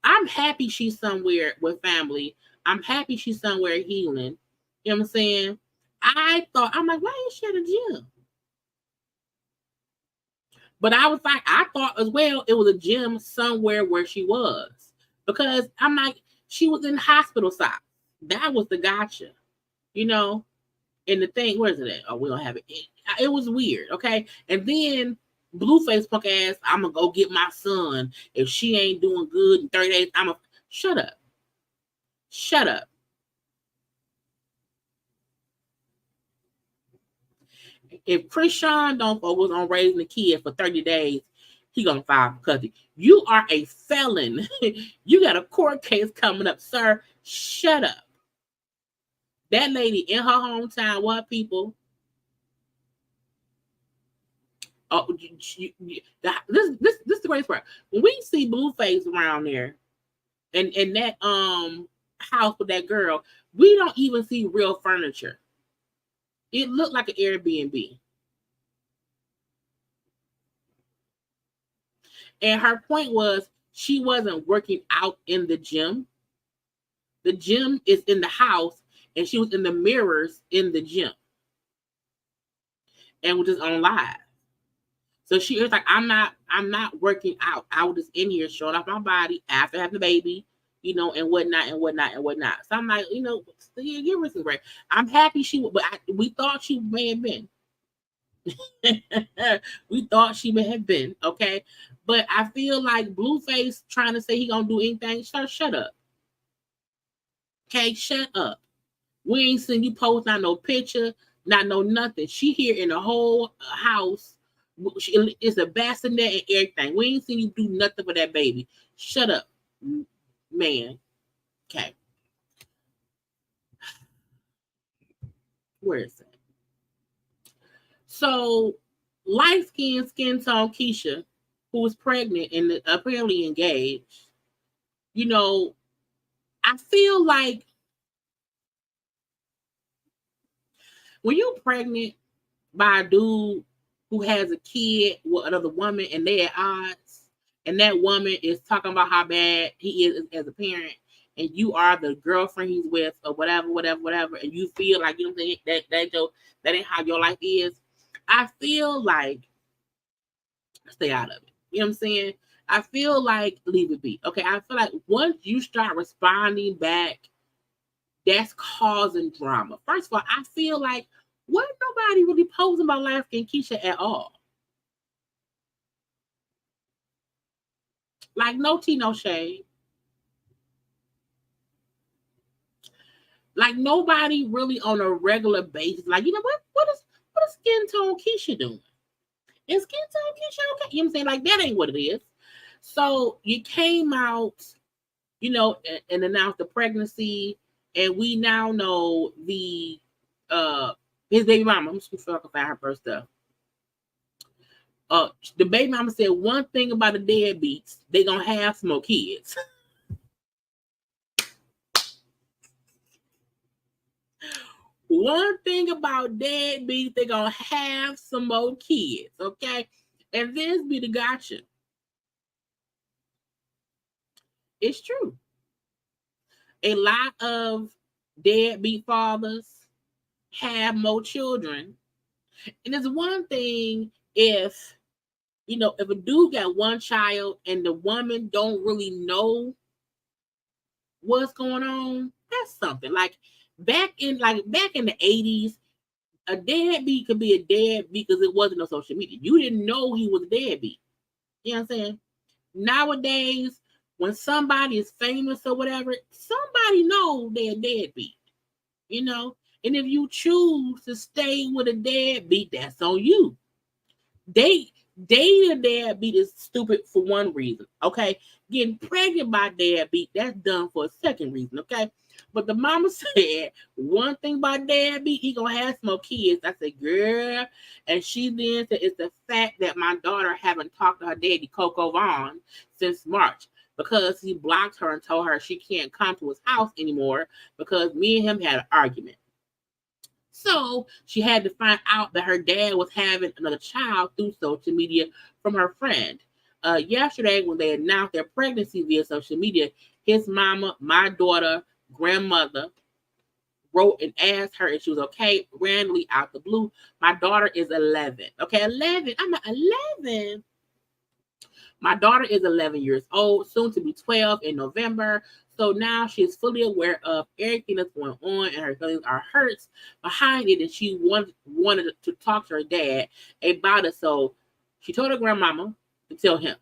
I'm happy she's somewhere with family. I'm happy she's somewhere healing. You know what I'm saying? I'm like, why is she at a gym? But I was like, I thought as well it was a gym somewhere where she was. Because I'm like, she was in hospital side. That was the gotcha. You know? And the thing, where is it at? Oh, we don't have it. It was weird, okay? And then Blueface punk ass, I'm gonna go get my son. If she ain't doing good in 30 days, shut up. Shut up. If Krishan don't focus on raising the kid for 30 days, he gonna file for custody. You are a felon. You got a court case coming up, sir. Shut up. That lady in her hometown, what people? Oh, this is the greatest part. When we see Blueface around there, and that house with that girl, we don't even see real furniture. It looked like an Airbnb. And her point was she wasn't working out in the gym. The gym is in the house, and she was in the mirrors in the gym. And was just on live. So she was like, I'm not working out. I was just in here showing off my body after having the baby, you know, and whatnot. So I'm like, you know, give her some break. I'm happy but we thought she may have been. We thought she may have been, okay? But I feel like Blueface trying to say he gonna do anything. Shut up. Okay, shut up. We ain't seen you post not no picture, not no nothing. She here in the whole house. It's a bassinet and everything. We ain't seen you do nothing for that baby. Shut up, man. Okay. Where is it? So, light-skinned, skin-tone Keisha, who was pregnant and apparently engaged, you know, I feel like when you're pregnant by a dude who has a kid with another woman and they're at odds, and that woman is talking about how bad he is as a parent, and you are the girlfriend he's with, or whatever, and you feel like you don't think that ain't how your life is. I feel like stay out of it. You know what I'm saying? I feel like leave it be. Okay, I feel like once you start responding back, that's causing drama. First of all, I feel like wasn't nobody really posing about life in Keisha at all. Like no tea, no shade. Like nobody really on a regular basis. Like, you know what is skin tone Keisha doing? Is skin tone Keisha okay? You know what I'm saying? Like that ain't what it is. So you came out, you know, and announced the pregnancy, and we now know the his baby mama. I'm just gonna find her first stuff. The baby mama said one thing about the deadbeats, they gonna have some more kids. One thing about deadbeats, they gonna have some more kids, okay? And this be the gotcha. It's true. A lot of deadbeat fathers have more children. And it's one thing if, you know, if a dude got one child and the woman don't really know what's going on, that's something. Like back in the 80s, a deadbeat could be a deadbeat because it wasn't no social media. You didn't know he was a deadbeat. You know what I'm saying? Nowadays, when somebody is famous or whatever, somebody knows they're a deadbeat. You know? And if you choose to stay with a deadbeat, that's on you. Dating a deadbeat is stupid for one reason, okay? Getting pregnant by deadbeat, that's done for a second reason, okay? But the mama said one thing about deadbeat, he gonna have some more kids. I said, girl, and she then said it's the fact that my daughter haven't talked to her daddy, Coco Vaughn, since March because he blocked her and told her she can't come to his house anymore because me and him had an argument. So she had to find out that her dad was having another child through social media from her friend. Yesterday, when they announced their pregnancy via social media, his mama, my daughter, grandmother, wrote and asked her if she was okay, randomly out the blue. My daughter is 11. Okay, 11. I'm at 11. My daughter is 11 years old, soon to be 12 in November. So now she is fully aware of everything that's going on, and her feelings are hurt behind it. And she wanted to talk to her dad about it. So she told her grandmama to tell him.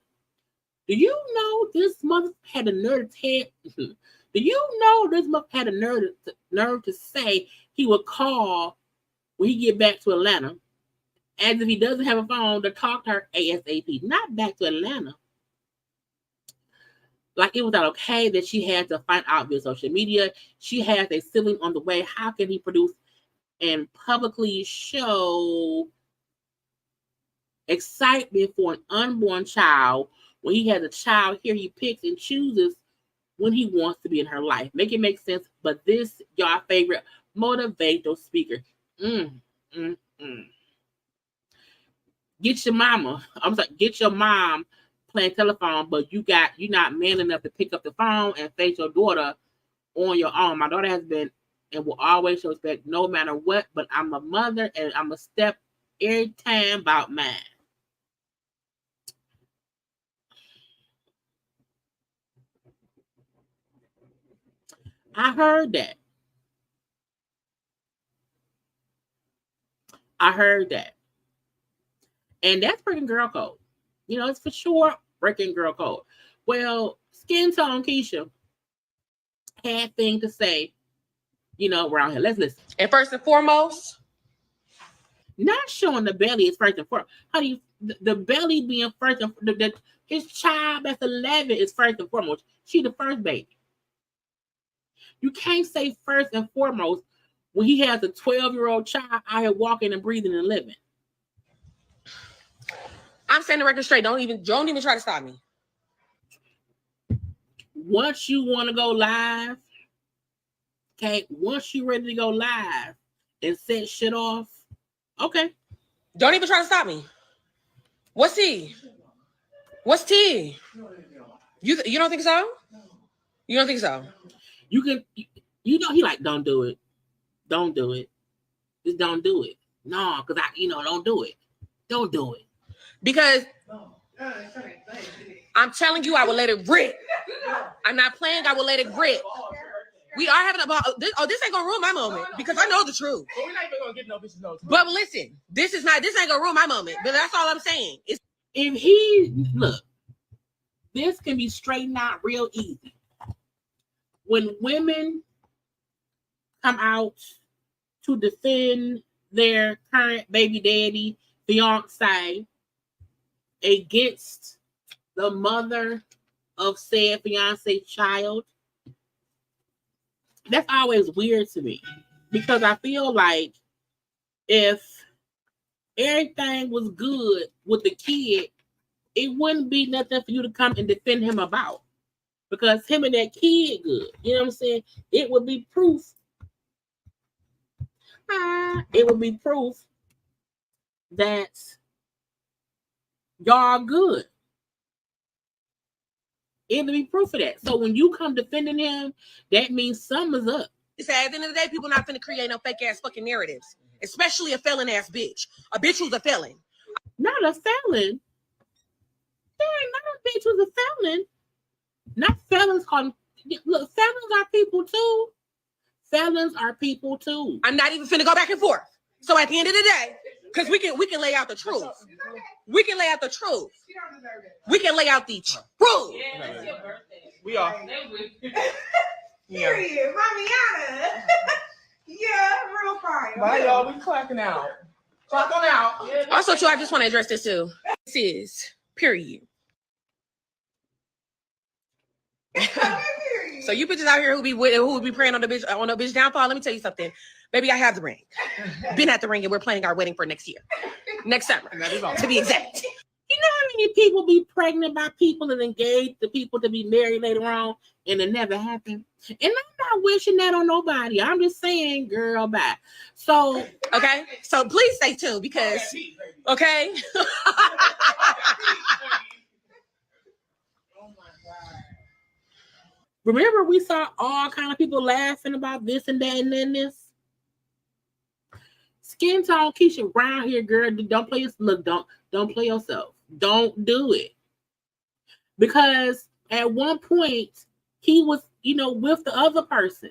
Do you know this mother had a nerve to Do you know this mother had a nerve to say he would call when he get back to Atlanta, as if he doesn't have a phone, to talk to her ASAP, not back to Atlanta. Like it was not okay that she had to find out via social media. She has a sibling on the way. How can he produce and publicly show excitement for an unborn child when he has a child here he picks and chooses when he wants to be in her life? Make it make sense. But this, y'all favorite motivational speaker. Get your mama. I'm sorry, get your mom playing telephone, but you're not man enough to pick up the phone and face your daughter on your own. My daughter has been and will always show respect no matter what, but I'm a mother and I'm a step every time about mine. I heard that. I heard that. And that's breaking girl code. You know, it's for sure breaking girl code. Well, Skin Tone Keisha had thing to say, you know, around here. Let's listen. And first and foremost, not showing the belly is first and foremost. Honey, the belly being first and his child that's 11 is first and foremost. She the first baby. You can't say first and foremost when he has a 12-year-old child out here walking and breathing and living. I'm saying the record straight. Don't even try to stop me. Once you want to go live, okay, once you ready to go live and set shit off, okay. Don't even try to stop me. What's T? What's T? You don't think so? You don't think so? You can, you know, he like, don't do it. Don't do it. Just don't do it. No, because don't do it. Don't do it. Because I'm telling you, I will let it rip. I'm not playing. I will let it rip. We are having this ain't gonna ruin my moment because I know the truth. But we're not even gonna get no bitches no. But listen, this ain't gonna ruin my moment. But that's all I'm saying. If this can be straightened out real easy. When women come out to defend their current baby daddy, fiance, against the mother of said fiance child, that's always weird to me because I feel like if everything was good with the kid, it wouldn't be nothing for you to come and defend him about because him and that kid good. You know what I'm saying? It would be proof. It would be proof that y'all good. It would be proof of that. So when you come defending him, that means something's up. It's at the end of the day, people not finna create no fake ass fucking narratives, especially a felon ass bitch. A bitch who's a felon. Not a felon. There ain't not a bitch who's a felon. Not felons called. Look, felons are people too. Felons are people too. I'm not even finna go back and forth. So at the end of the day, because we can lay out the truth. We can lay out the truth. We can lay out the truth. We are. Period. Mamiana. Yeah, real fire. Bye, y'all. We clacking out. Clock on out. Also, too, I just want to address this too. This is period. So you bitches out here who be praying on the bitch downfall. Let me tell you something. Baby, I have the ring. Been at the ring, and we're planning our wedding for next year. Next summer, to be exact. You know how many people be pregnant by people and engaged to people to be married later on, and it never happened? And I'm not wishing that on nobody. I'm just saying, girl, bye. So, okay. So please stay tuned because, okay. Remember, we saw all kind of people laughing about this and that and then this. Skin Tone Keisha around here, girl. Don't play don't play yourself. Don't do it. Because at one point he was, with the other person,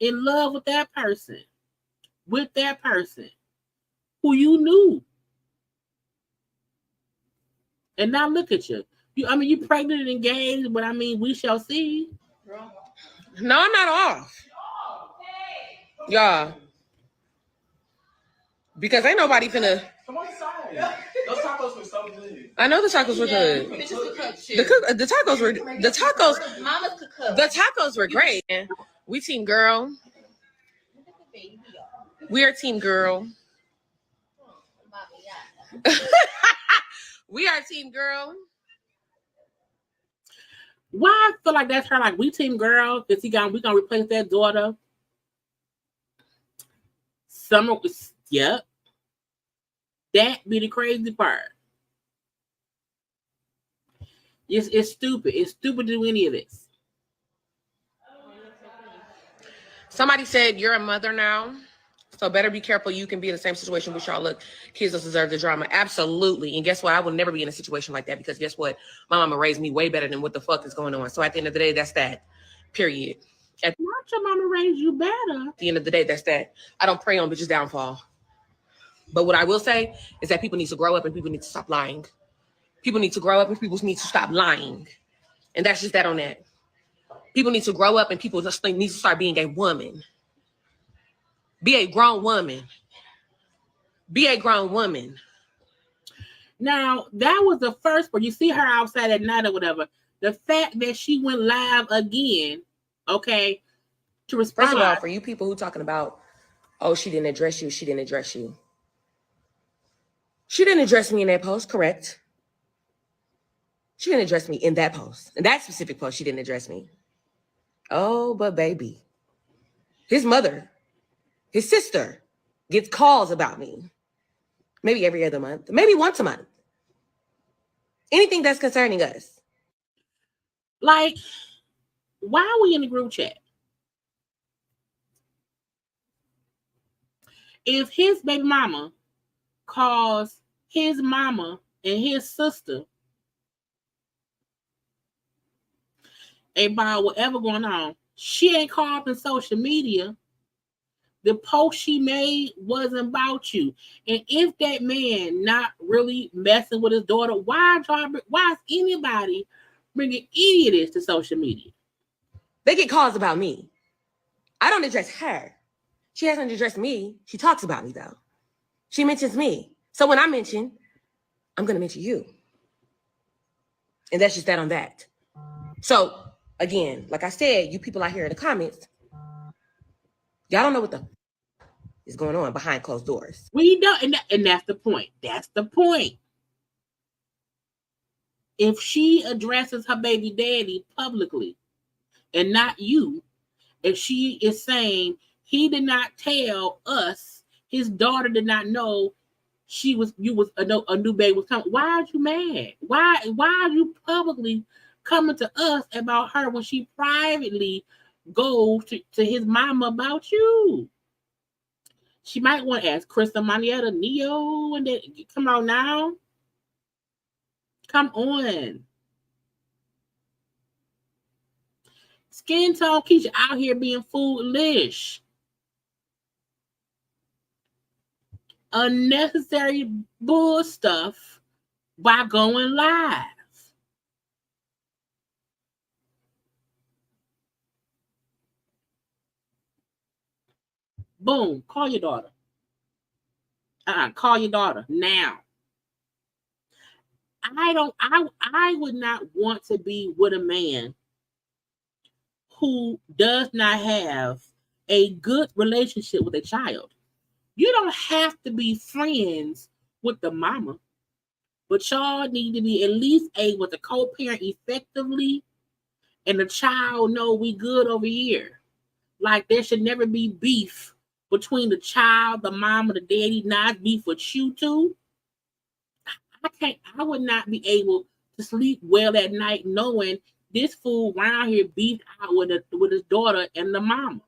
in love with that person, who you knew. And now look at you. You pregnant and engaged, but we shall see. No, I'm not off. Yeah. Because ain't nobody finna. Those tacos were so good. I know the tacos were good. The tacos were great. We team girl. We are team girl. We are team girl. Why I feel like that's her, like we team girl, because we gonna replace that daughter. Yep. That be the crazy part. It's stupid. It's stupid to do any of this. Somebody said you're a mother now, so better be careful. You can be in the same situation with y'all. Look, kids don't deserve the drama. Absolutely. And guess what? I will never be in a situation like that because guess what? My mama raised me way better than what the fuck is going on. So at the end of the day, that's that. Period. Not your mama raised you better. At the end of the day, that's that. I don't pray on bitches' downfall. But what I will say is that people need to grow up and people need to stop lying. People need to grow up and people need to stop lying. And that's just that on that. People need to grow up and people just need to start being a woman. Be a grown woman. Be a grown woman. Now, that was the first part. You see her outside at night or whatever. The fact that she went live again, okay, to respond. First of all, for you people who talking about, oh, she didn't address you, she didn't address you. She didn't address me in that post, correct? She didn't address me in that post. In that specific post, she didn't address me. Oh, but baby, his mother, his sister gets calls about me. Maybe every other month, maybe once a month. Anything that's concerning us. Like, why are we in the group chat? If his baby mama calls his mama and his sister about whatever going on, she ain't called up in social media. The post she made wasn't about you. And if that man not really messing with his daughter, why is anybody bringing any of this to social media? They get calls about me. I don't address her. She hasn't addressed me. She talks about me, though. She mentions me. So when I mention, I'm going to mention you. And that's just that on that. So, again, like I said, you people out here in the comments, y'all don't know what the is going on behind closed doors. We don't, and that's the point. That's the point. If she addresses her baby daddy publicly and not you, if she is saying he did not tell us, his daughter did not know you was a new baby was coming, why are you mad? Why are you publicly coming to us about her when she privately goes to his mama about you? She might want to ask Krista, Manietta, Neo, and then come on now. Come on. Skin tone Keisha out here being foolish. Unnecessary bull stuff by going live. Boom, call your daughter. Call your daughter now. I would not want to be with a man who does not have a good relationship with a child. You don't have to be friends with the mama, but y'all need to be at least able to co-parent effectively, and the child know we good over here. Like, there should never be beef between the child, the mama, the daddy, not beef with you two. I would not be able to sleep well at night knowing this fool around here beefed out with his daughter and the mama.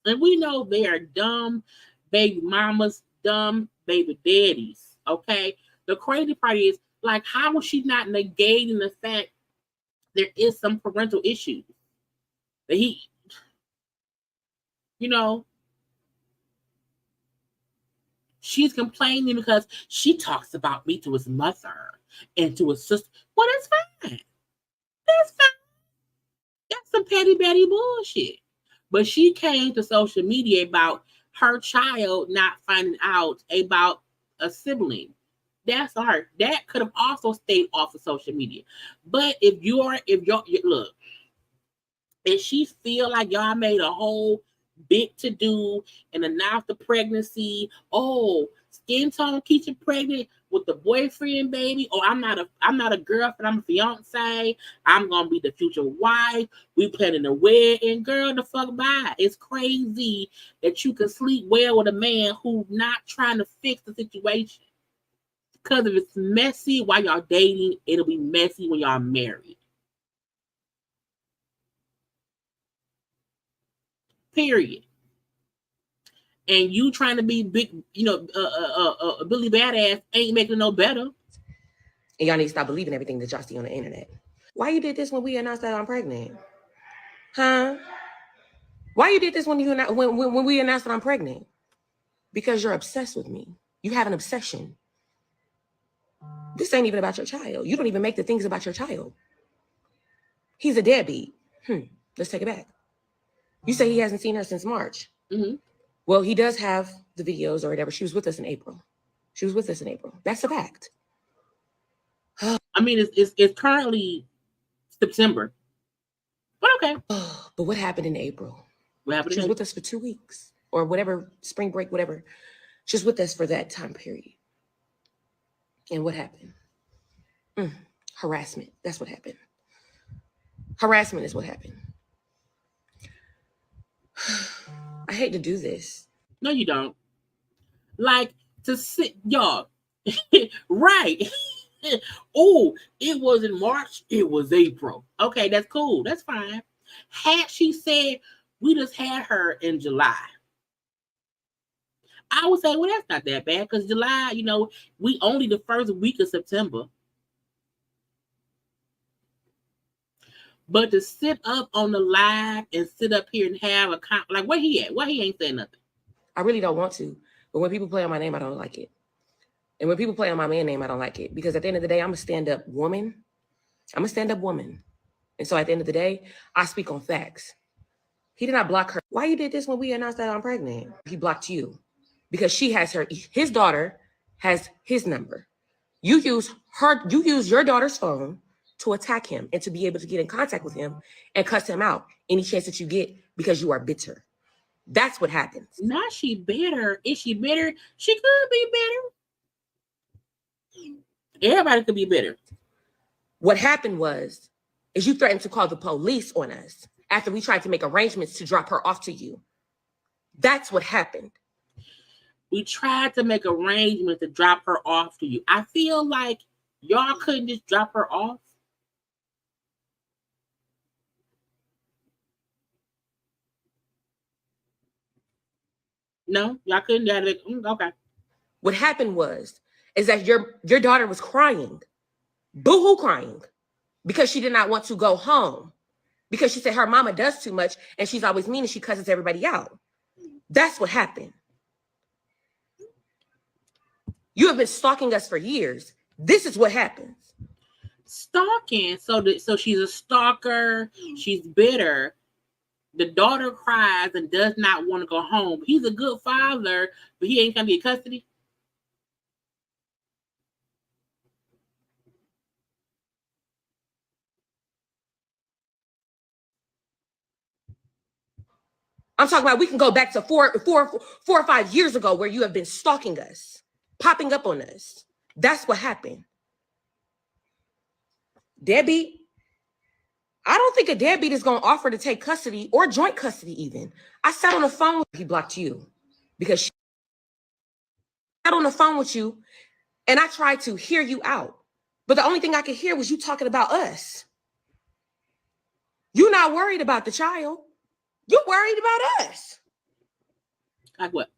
And we know they are dumb baby mamas, dumb baby daddies. Okay. The crazy part is, like, how was she not negating the fact there is some parental issues that he, she's complaining because she talks about me to his mother and to his sister. Well, that's fine. That's fine. That's some petty Betty bullshit. But she came to social media about her child not finding out about a sibling. That's her. That could have also stayed off of social media. But if look, if she feel like y'all made a whole big to do and announced the pregnancy, skin tone Keisha pregnant with the boyfriend baby, I'm not a girlfriend, I'm a fiance, I'm gonna be the future wife, we planning a wedding, girl, the fuck bye. It's crazy that you can sleep well with a man who's not trying to fix the situation. Because if it's messy while y'all dating, it'll be messy when y'all married. Period. And you trying to be big, Billy Badass ain't making it no better. And y'all need to stop believing everything that y'all see on the internet. Why you did this when we announced that I'm pregnant? Huh? Why you did this when we announced that I'm pregnant? Because you're obsessed with me. You have an obsession. This ain't even about your child. You don't even make the things about your child. He's a deadbeat. Let's take it back. You say he hasn't seen her since March. Mm-hmm. Well, he does have the videos or whatever. She was with us in April. That's a fact. I mean, it's currently September. But okay. But what happened in April? What happened? She was with us for 2 weeks or whatever, spring break, whatever. She was with us for that time period. And what happened? Harassment. That's what happened. Harassment is what happened. I hate to do this. No, you don't. Like to sit, y'all. Right. Oh, it wasn't March, it was April. Okay, that's cool. That's fine. Had she said we just had her in July, I would say, well, that's not that bad because July, you know, we only the first week of September. But to sit up on the live and sit up here and have a like, where he at? Why he ain't saying nothing? I really don't want to. But when people play on my name, I don't like it. And when people play on my man name, I don't like it. Because at the end of the day, I'm a stand-up woman. And so at the end of the day, I speak on facts. He did not block her. Why you did this when we announced that I'm pregnant? He blocked you. Because she has his daughter has his number. You use your daughter's phone to attack him and to be able to get in contact with him and cuss him out any chance that you get because you are bitter. That's what happens. Not she bitter. Is she bitter? She could be bitter. Everybody could be bitter. What happened is you threatened to call the police on us after we tried to make arrangements to drop her off to you. That's what happened. We tried to make arrangements to drop her off to you. I feel like y'all couldn't just drop her off. No, y'all couldn't do it. Okay. What happened is that your daughter was crying, boo-hoo crying, because she did not want to go home. Because she said her mama does too much and she's always mean and she cusses everybody out. That's what happened. You have been stalking us for years. This is what happens. Stalking. So she's a stalker. She's bitter. The daughter cries and does not want to go home. He's a good father, but he ain't gonna be in custody. I'm talking about we can go back to four or 5 years ago where you have been stalking us, popping up on us. That's what happened. Debbie, I don't think a deadbeat is going to offer to take custody or joint custody even. I sat on the phone. He blocked you because she sat on the phone with you and I tried to hear you out. But the only thing I could hear was you talking about us. You're not worried about the child. You're worried about us. Like what?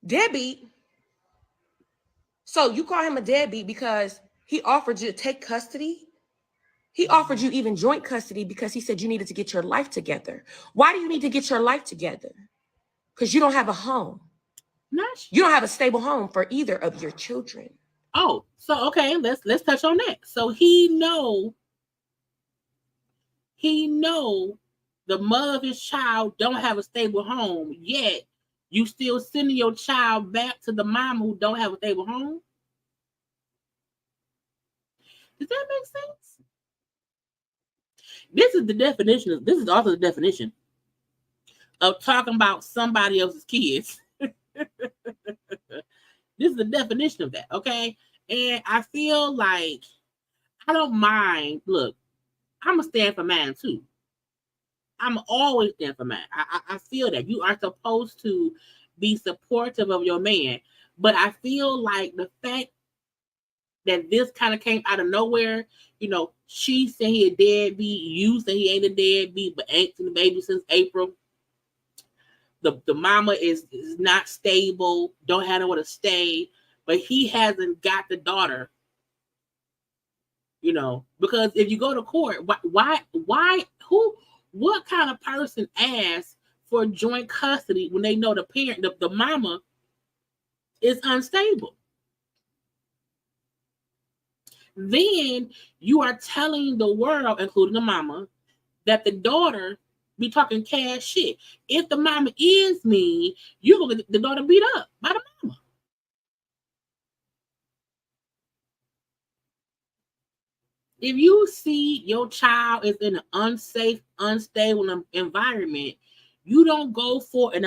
Deadbeat. So you call him a deadbeat because he offered you to take custody? He offered you even joint custody because he said you needed to get your life together. Why do you need to get your life together? Because you don't have a home. You don't have a stable home for either of your children. Oh, so okay, let's touch on that. So he know the mother of his child don't have a stable home, yet you still sending your child back to the mama who don't have a stable home? Does that make sense? This is also the definition of talking about somebody else's kids. This is the definition of that, okay? And I feel like I don't mind. Look, I'm a stand for mine too. I'm always stand for mine. I feel that you are supposed to be supportive of your man, but I feel like the fact that this kind of came out of nowhere, you know, she said he a deadbeat, you say he ain't a deadbeat, but ain't seen the baby since April. The mama is not stable, don't have nowhere to stay, but he hasn't got the daughter. You know, because if you go to court, what kind of person asks for joint custody when they know the parent, the mama, is unstable. Then you are telling the world, including the mama, that the daughter be talking cash shit. If the mama is mean, you're gonna get the daughter beat up by the mama. If you see your child is in an unsafe, unstable environment, you don't go for an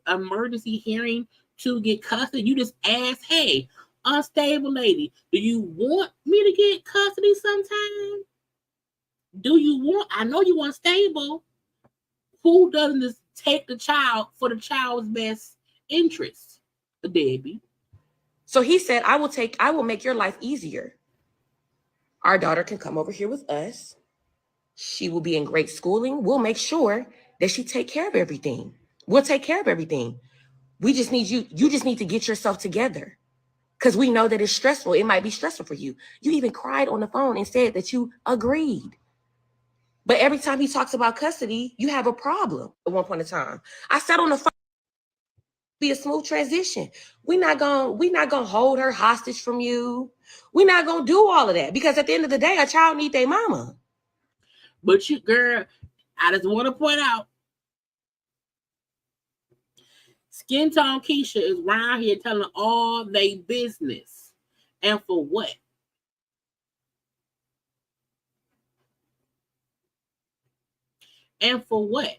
emergency hearing to get custody. You just ask, hey, unstable lady, do you want me to get custody sometime? Do you want, I know you want stable. Who doesn't just take the child for the child's best interest? The deadbeat. So he said, I will make your life easier. Our daughter can come over here with us. She will be in great schooling. We'll make sure that she take care of everything. We'll take care of everything. We just need you just need to get yourself together. Because we know that it's stressful. It might be stressful for you. You even cried on the phone and said that you agreed. But every time he talks about custody, you have a problem at one point in time. I sat on the phone. Be a smooth transition. We're not gonna hold her hostage from you. We're not gonna do all of that because at the end of the day, a child needs their mama. But you, girl, I just want to point out, Skin Tone Keisha is around here telling all they business, and for what? And for what?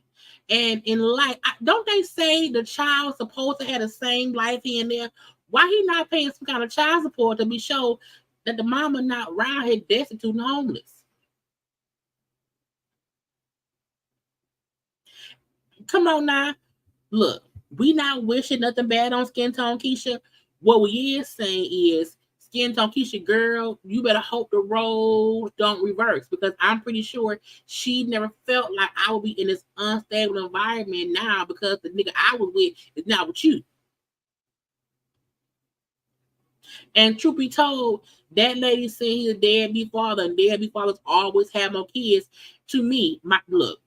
And in life, don't they say the child's supposed to have the same life here and there? Why he not paying some kind of child support to be sure that the mama not around here destitute and homeless? Come on now. Look, we not wishing nothing bad on Skin Tone Keisha. What we is saying is, Skin Tone Keisha, girl, you better hope the road don't reverse, because I'm pretty sure she never felt like I would be in this unstable environment now because the nigga I was with is not with you. And truth be told, that lady said he's a deadbeat father, and deadbeat fathers always have no kids. To me, look,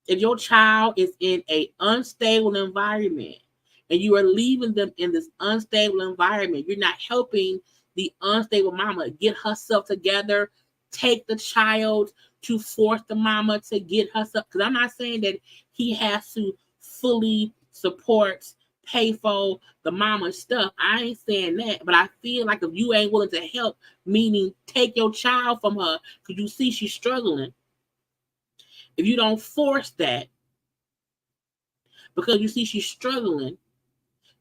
if your child is in an unstable environment and you are leaving them in this unstable environment, you're not helping the unstable mama get herself together, take the child to force the mama to get herself. Because I'm not saying that he has to fully support, pay for the mama's stuff. I ain't saying that. But I feel like if you ain't willing to help, meaning take your child from her because you see she's struggling, if you don't force that because you see she's struggling,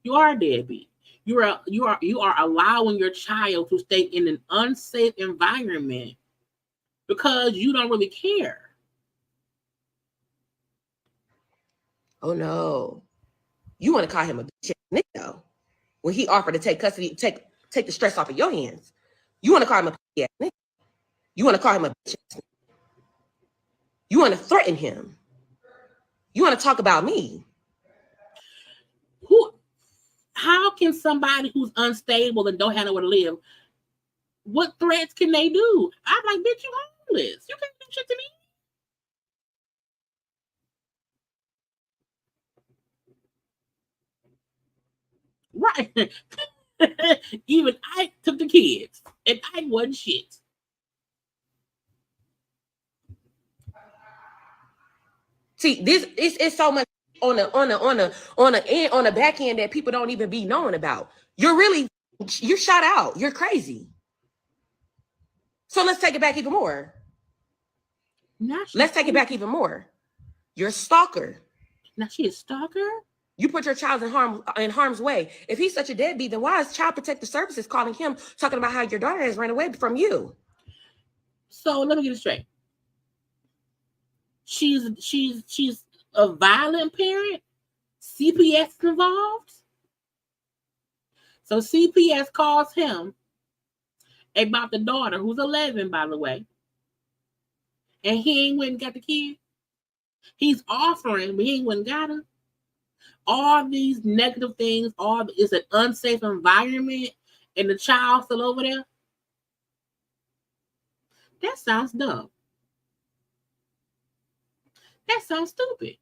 you are a deadbeat. You are allowing your child to stay in an unsafe environment because you don't really care. Oh no. You want to call him a bitch nigga though. When he offered to take custody, take the stress off of your hands. You want to call him a bitch nigga. You want to call him a bitch nigga. You want to threaten him. You want to talk about me. How can somebody who's unstable and don't have nowhere to live, what threats can they do? I'm like, bitch, you homeless. You can't do shit to me. Right. Even I took the kids and I wasn't shit. See, this is so much on the back end that people don't even be knowing about. You're shot out. You're crazy. So let's take it back even more. Let's take it back even more. You're a stalker. Now she a stalker? You put your child in harm's way. If he's such a deadbeat, then why is Child Protective Services calling him, talking about how your daughter has run away from you? So let me get it straight. She's a violent parent. CPS is involved. So CPS calls him about the daughter, who's 11, by the way, and he ain't went and got the kid. He's offering, but he ain't went and got her. All these negative things, it's an unsafe environment, and the child's still over there. That sounds dumb. That sounds stupid.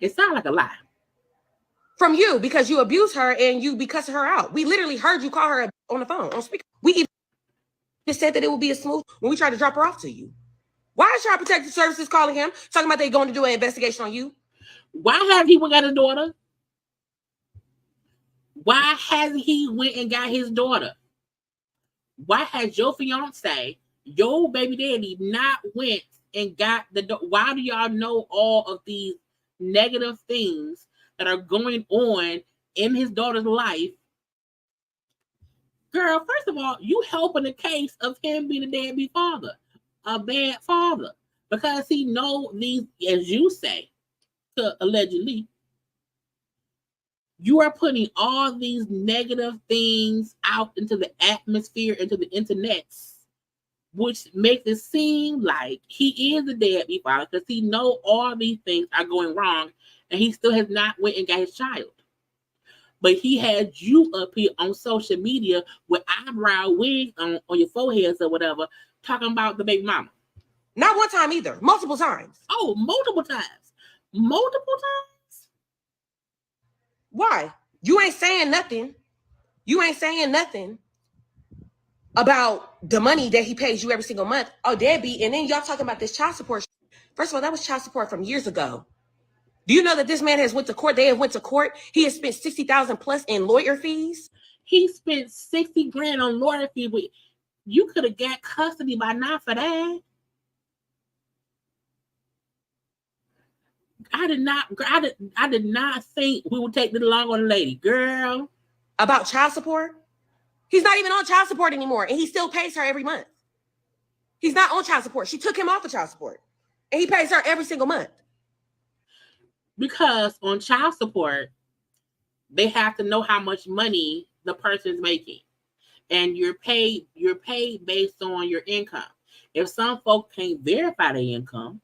It sounds like a lie. From you, because you abuse her and you be cussing her out. We literally heard you call her on the phone, on speaker. We even just said that it would be a smooth when we tried to drop her off to you. Why is Child Protective Services calling him, talking about they going to do an investigation on you? Why have he got his daughter? Why hasn't he went and got his daughter? Why has your fiance, your baby daddy, not went and got the? Why do y'all know all of these negative things that are going on in his daughter's life? Girl, first of all, you helping the case of him being a deadbeat father, a bad father, because he know these, as you say, allegedly, you are putting all these negative things out into the atmosphere, into the internet, which makes it seem like he is a deadbeat father because he know all these things are going wrong and he still has not went and got his child. But he had you up here on social media with eyebrow wigs on your foreheads or whatever, talking about the baby mama. Not one time either. Multiple times. Oh, multiple times. Multiple times? Why? You ain't saying nothing. You ain't saying nothing about the money that he pays you every single month. Oh, deadbeat. And then y'all talking about this child support. First of all, that was child support from years ago. Do you know that this man has went to court? They have went to court. He has spent $60,000 plus in lawyer fees. He spent $60,000 on lawyer fees. But you could have got custody by now for that. I did not think we would take this long on the lady, girl. About child support? He's not even on child support anymore, and he still pays her every month. He's not on child support. She took him off of child support, and he pays her every single month. Because on child support, they have to know how much money the person's making, and you're paid based on your income. If some folks can't verify their income,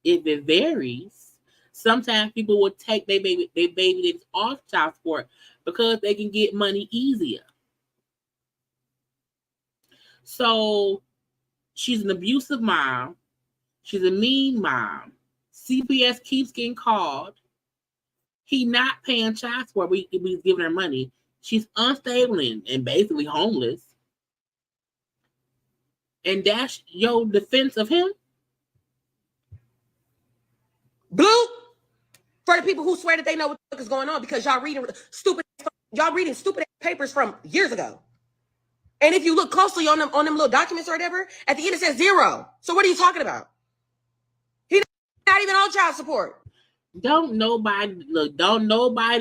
if it varies. Sometimes people will take their baby that's off child support because they can get money easier. So she's an abusive mom. She's a mean mom. CPS keeps getting called. He not paying child support. He's giving her money. She's unstable and basically homeless. And that's your defense of him? Blue? For the people who swear that they know what the fuck is going on because y'all reading stupid papers from years ago. And if you look closely on them little documents or whatever, at the end it says 0. So what are you talking about? He's not even on child support. Don't nobody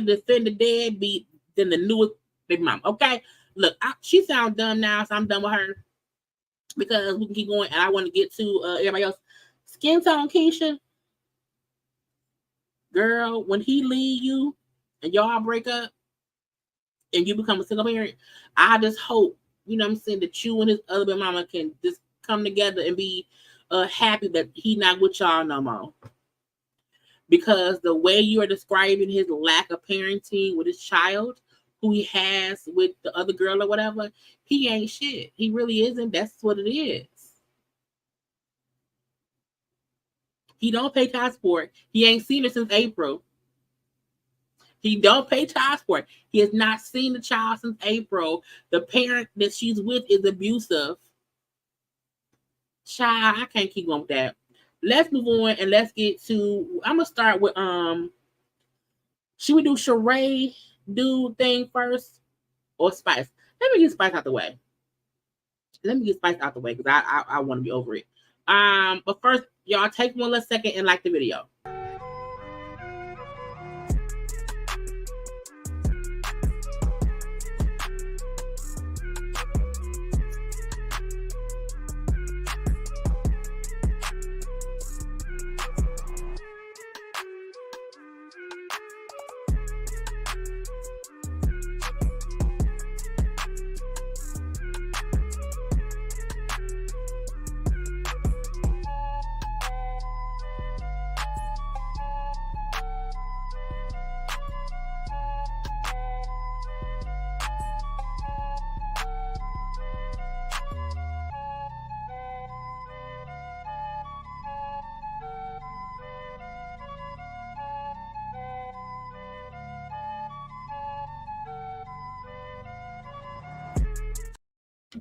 defend the deadbeat than the newest baby mom. Okay, look, she sounds dumb now, so I'm done with her because we can keep going. And I want to get to everybody else. Skin tone, Keisha. Girl, when he leave you and y'all break up and you become a single parent, I just hope, you know what I'm saying, that you and his other baby mama can just come together and be happy that he not with y'all no more. Because the way you are describing his lack of parenting with his child, who he has with the other girl or whatever, he ain't shit. He really isn't. That's what it is. He don't pay child support. He ain't seen her since April. He don't pay child support. He has not seen the child since April. The parent that she's with is abusive. Child, I can't keep going with that. Let's move on and let's get to, I'm going to start with, should we do Sheree do thing first or Spice? Let me get Spice out the way. Because I want to be over it. But first, y'all take one last second and like the video.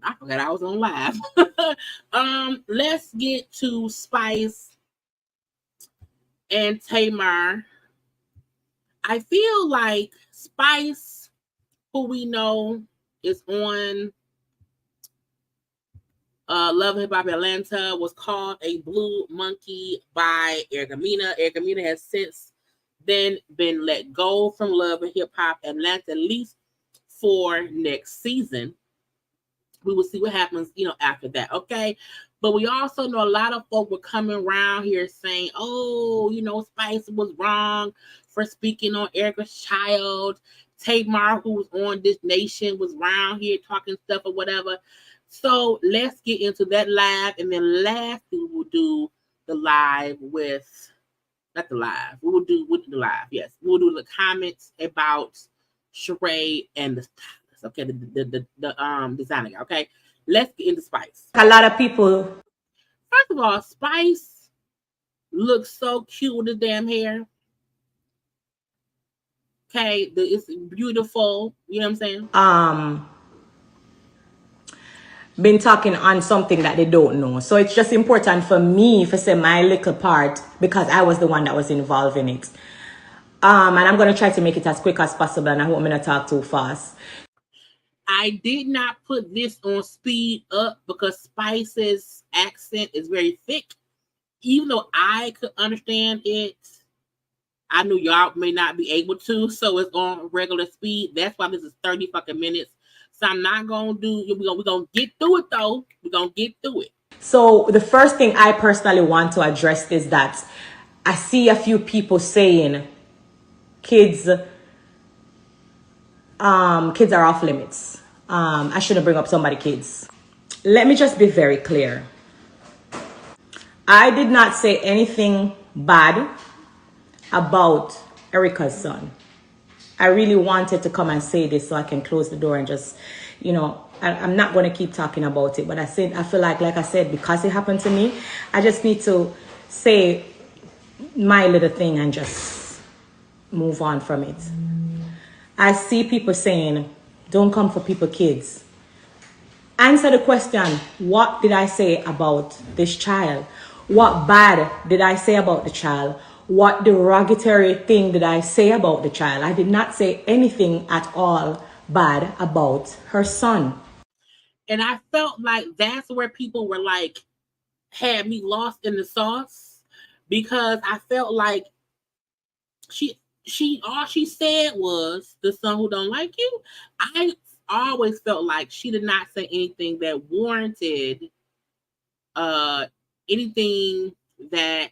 I forgot I was on live. Let's get to Spice and Tamar. I feel like Spice, who we know is on Love and Hip Hop Atlanta, was called a blue monkey by Erica Mena. Erica Mena has since then been let go from Love and Hip Hop Atlanta, at least for next season. We will see what happens, after that. Okay. But we also know a lot of folk were coming around here saying, oh, Spice was wrong for speaking on Erica's child. Tamar, who was on This Nation, was around here talking stuff or whatever. So let's get into that live. And then lastly, we will do the live with, not the live. We will do with the live. Yes. We'll do the comments about Sheree and the stylist. Okay. The designer. Okay. Let's get into Spice. A lot of people. First of all, Spice looks so cute with the damn hair. Okay. It's beautiful. You know what I'm saying? Been talking on something that they don't know. So it's just important for me to say my little part because I was the one that was involved in it. And I'm going to try to make it as quick as possible, and I hope I'm not talk too fast. I did not put this on speed up because Spice's accent is very thick. Even though I could understand it, I knew y'all may not be able to, so it's on regular speed. That's why this is 30 fucking minutes. So I'm not going to do, we're going to get through it though. We're going to get through it. So the first thing I personally want to address is that I see a few people saying kids are off limits. I shouldn't bring up somebody's kids. Let me just be very clear. I did not say anything bad about Erica's son. I really wanted to come and say this so I can close the door and just, I'm not going to keep talking about it. But I feel like I said, because it happened to me, I just need to say my little thing and just move on from it. I see people saying, don't come for people's kids. Answer the question, what did I say about this child? What bad did I say about the child? What derogatory thing did I say about the child? I did not say anything at all bad about her son. And I felt like that's where people were like, had me lost in the sauce, because I felt like all she said was the son who don't like you. I always felt like she did not say anything that warranted anything that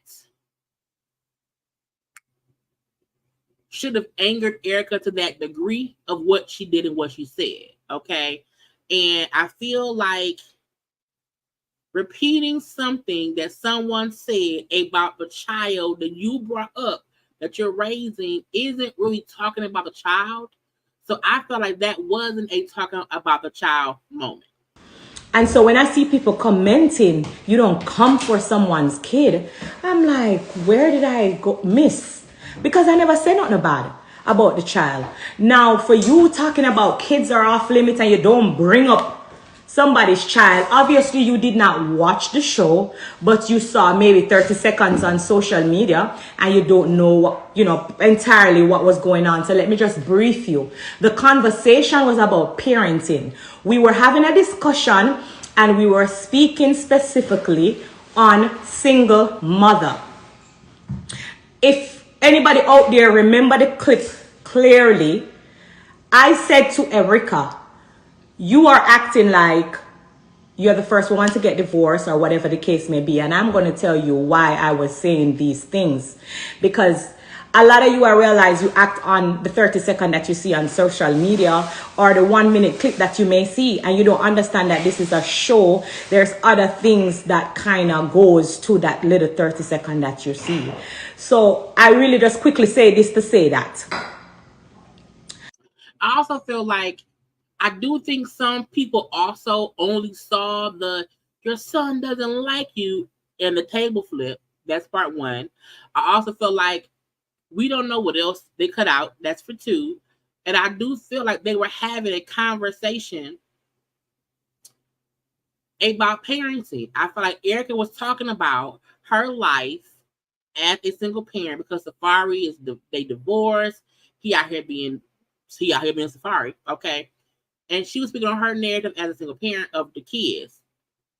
should have angered Erica to that degree of what she did and what she said. Okay. And I feel like repeating something that someone said about the child that you brought up, that you're raising, isn't really talking about the child. So I felt like that wasn't a talking about the child moment. And so when I see people commenting, you don't come for someone's kid, I'm like, where did I go miss? Because I never said nothing about the child. Now, for you talking about kids are off limits and you don't bring up somebody's child, obviously you did not watch the show, but you saw maybe 30 seconds on social media and you don't know entirely what was going on. So let me just brief you. The conversation was about parenting. We were having a discussion and we were speaking specifically on single mother. If anybody out there remember the clip clearly, I said to Erica, you are acting like you're the first one to get divorced or whatever the case may be. And I'm going to tell you why I was saying these things. Because a lot of you, I realize you act on the 30 second that you see on social media or the 1 minute clip that you may see. And you don't understand that this is a show. There's other things that kind of goes to that little 30 second that you see. So I really just quickly say this to say that. I also feel like I do think some people also only saw your son doesn't like you in the table flip. That's part one. I also feel like we don't know what else they cut out. That's for two. And I do feel like they were having a conversation about parenting. I feel like Erica was talking about her life as a single parent because Safari is they divorced. He out here being Safari, okay? And she was speaking on her narrative as a single parent of the kids.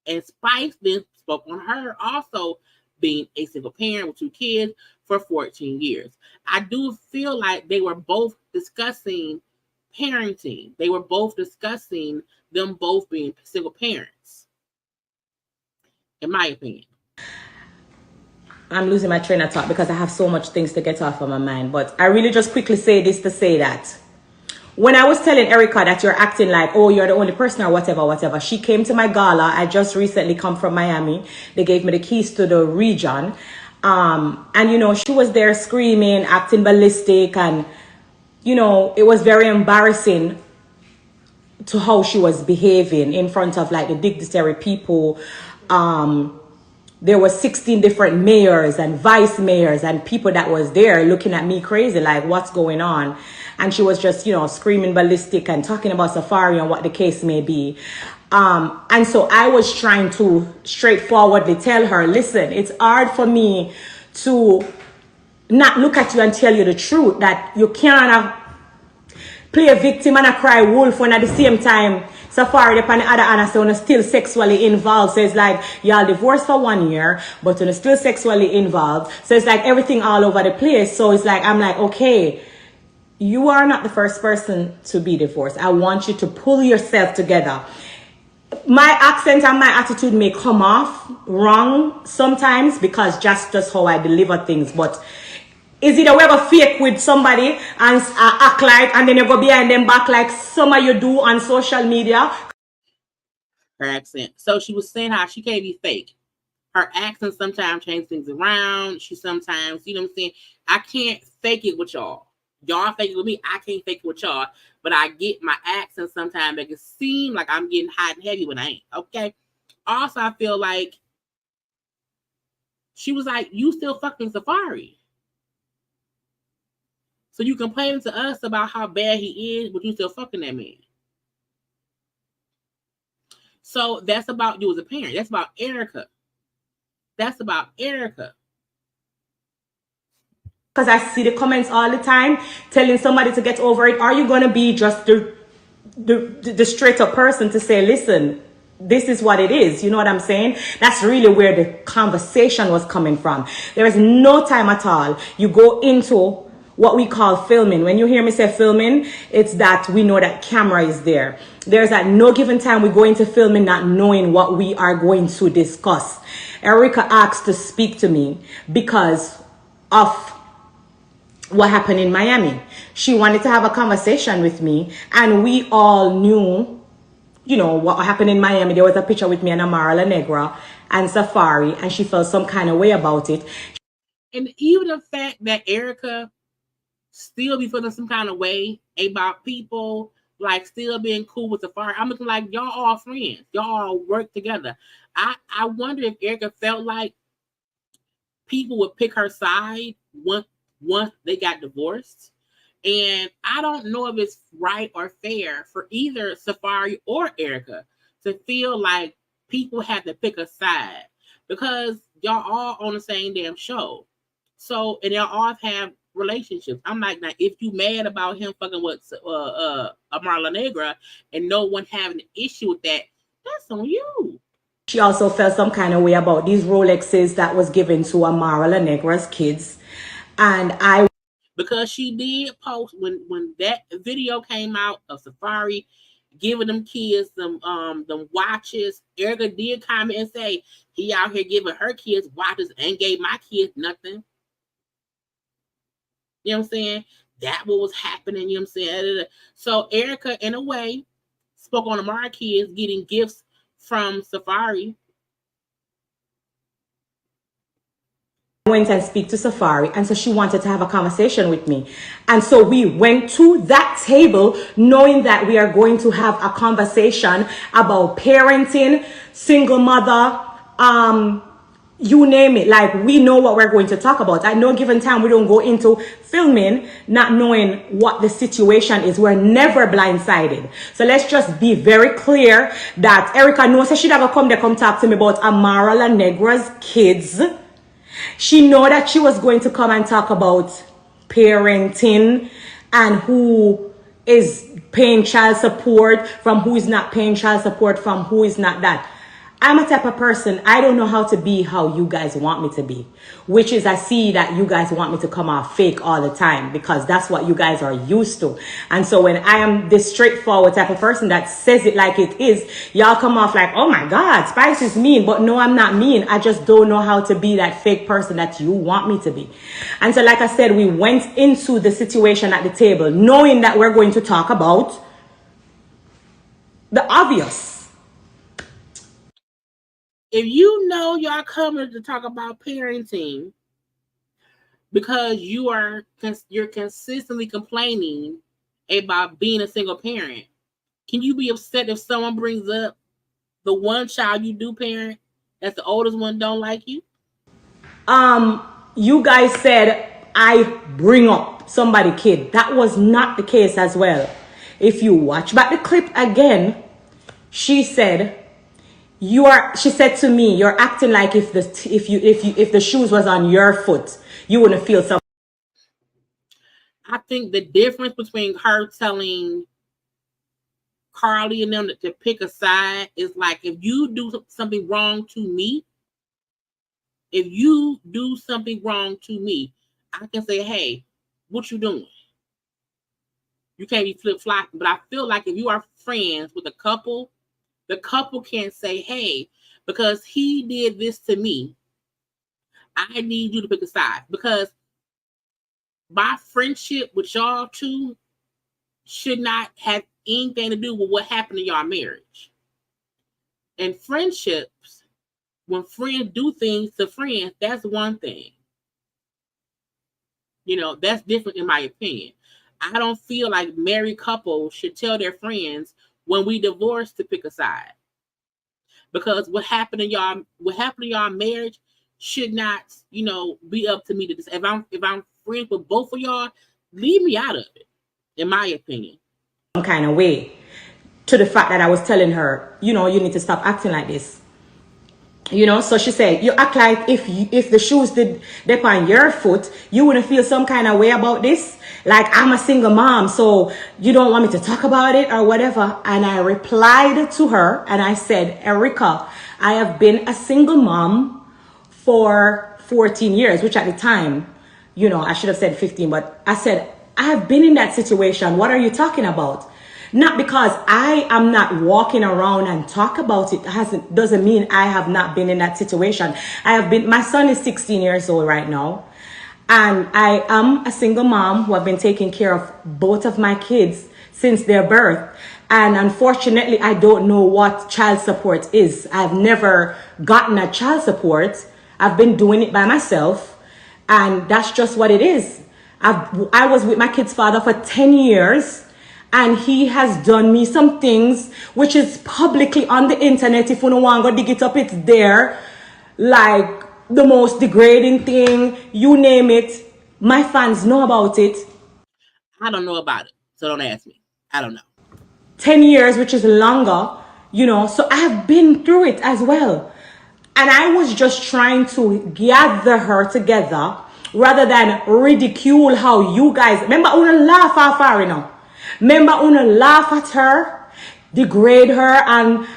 And Spice then spoke on her also being a single parent with 2 kids for 14 years. I do feel like they were both discussing parenting. They were both discussing them both being single parents, in my opinion. I'm losing my train of thought because I have so much things to get off of my mind. But I really just quickly say this to say that when I was telling Erica that you're acting like, oh, you're the only person or whatever, she came to my gala. I just recently come from Miami. They gave me the keys to the region. And, you know, she was there screaming, acting ballistic. And, you know, it was very embarrassing to how she was behaving in front of like the dignitary people. There were 16 different mayors and vice mayors and people that was there looking at me crazy, like what's going on? And she was just, you know, screaming ballistic and talking about Safari and what the case may be. And so I was trying to straightforwardly tell her, listen, it's hard for me to not look at you and tell you the truth, that you can't play a victim and a cry wolf when at the same time Safari upon the other hand so still sexually involved. So it's like y'all divorced for 1 year, but you're still sexually involved. So it's like everything all over the place. So it's like, I'm like, okay, you are not the first person to be divorced. I want you to pull yourself together. My accent and my attitude may come off wrong sometimes because just how I deliver things, but is it a way of fake with somebody and act like, and then you go behind them back like some of you do on social media? Her accent. So she was saying how she can't be fake. Her accent sometimes change things around. She sometimes, you know what I'm saying? I can't fake it with y'all. Y'all fake it with me. I can't fake it with y'all. But I get my accent sometimes make it seem like I'm getting hot and heavy when I ain't. Okay. Also, I feel like she was like, you still fucking Safari. So you complaining to us about how bad he is, but you still fucking that man. So that's about you as a parent. That's about Erica. That's about Erica. Because I see the comments all the time telling somebody to get over it. Are you going to be just the straight up person to say, listen, this is what it is? You know what I'm saying? That's really where the conversation was coming from. There is no time at all. You go into what we call filming. When you hear me say filming, it's that we know that camera is there. There's at no given time we go into filming not knowing what we are going to discuss. Erica asked to speak to me because of what happened in Miami. She wanted to have a conversation with me, and we all knew, you know, what happened in Miami. There was a picture with me and Amara La Negra and Safari, and she felt some kind of way about it. And even the fact that Erica still be feeling some kind of way about people, like still being cool with Safari. I'm looking like y'all all friends. Y'all all work together. I wonder if Erica felt like people would pick her side once they got divorced. And I don't know if it's right or fair for either Safari or Erica to feel like people have to pick a side because y'all all on the same damn show. So, and y'all all have relationships. I'm like, now, if you mad about him fucking with Amara La Negra and no one having an issue with that, that's on you. She also felt some kind of way about these Rolexes that was given to Amara La Negra's kids. And because she did post when that video came out of Safari giving them kids them watches. Erica did comment and say he out here giving her kids watches and gave my kids nothing. You know what I'm saying? That what was happening, you know what I'm saying? So Erica, in a way, spoke on Amara kids getting gifts from Safari. I went and speak to Safari, and so she wanted to have a conversation with me. And so we went to that table knowing that we are going to have a conversation about parenting, single mother, you name it. Like, we know what we're going to talk about. At no given time, we don't go into filming not knowing what the situation is. We're never blindsided. So let's just be very clear that Erica knows that she'd have come talk to me about Amara La Negra's kids. She know that she was going to come and talk about parenting and who is paying child support from who is not paying child support from who is not that. I'm a type of person, I don't know how to be how you guys want me to be. Which is, I see that you guys want me to come off fake all the time because that's what you guys are used to. And so when I am this straightforward type of person that says it like it is, y'all come off like, oh my God, Spice is mean. But no, I'm not mean. I just don't know how to be that fake person that you want me to be. And so like I said, we went into the situation at the table knowing that we're going to talk about the obvious. If you know y'all coming to talk about parenting because you're consistently complaining about being a single parent, can you be upset if someone brings up the one child you do parent that's the oldest one don't like you? You guys said I bring up somebody kid. That was not the case as well. If you watch back the clip again, she said, she said to me, you're acting like if the shoes was on your foot, you wouldn't feel something. I think the difference between her telling Carly and them to pick a side is like, if you do something wrong to me, I can say, hey, what you doing? You can't be flip-flopping. But I feel like if you are friends with a couple, the couple can't say, hey, because he did this to me, I need you to pick a side. Because my friendship with y'all two should not have anything to do with what happened in y'all marriage. And friendships, when friends do things to friends, that's one thing. You know, that's different in my opinion. I don't feel like married couples should tell their friends when we divorce to pick a side, because what happened in y'all marriage should not, be up to me to decide. If I'm friends with both of y'all, leave me out of it, in my opinion. Some kind of way to the fact that I was telling her, you need to stop acting like this. So she said, you act like if the shoes did dip on your foot, you wouldn't feel some kind of way about this. Like, I'm a single mom, so you don't want me to talk about it or whatever. And I replied to her and I said, Erica, I have been a single mom for 14 years, which at the time, I should have said 15, but I said, I have been in that situation. What are you talking about? Not because I am not walking around and talk about it doesn't mean I have not been in that situation. My son is 16 years old right now. And I am a single mom who have been taking care of both of my kids since their birth. And unfortunately, I don't know what child support is. I've never gotten a child support. I've been doing it by myself. And that's just what it is. I was with my kid's father for 10 years. And he has done me some things which is publicly on the internet. If you don't want to go dig it up, it's there. Like the most degrading thing, you name it. My fans know about it. I don't know about it, so don't ask me. I don't know. 10 years, which is longer, so I have been through it as well. And I was just trying to gather her together rather than ridicule how you guys, remember, I want to laugh far enough. Remember, una laugh at her, degrade her, and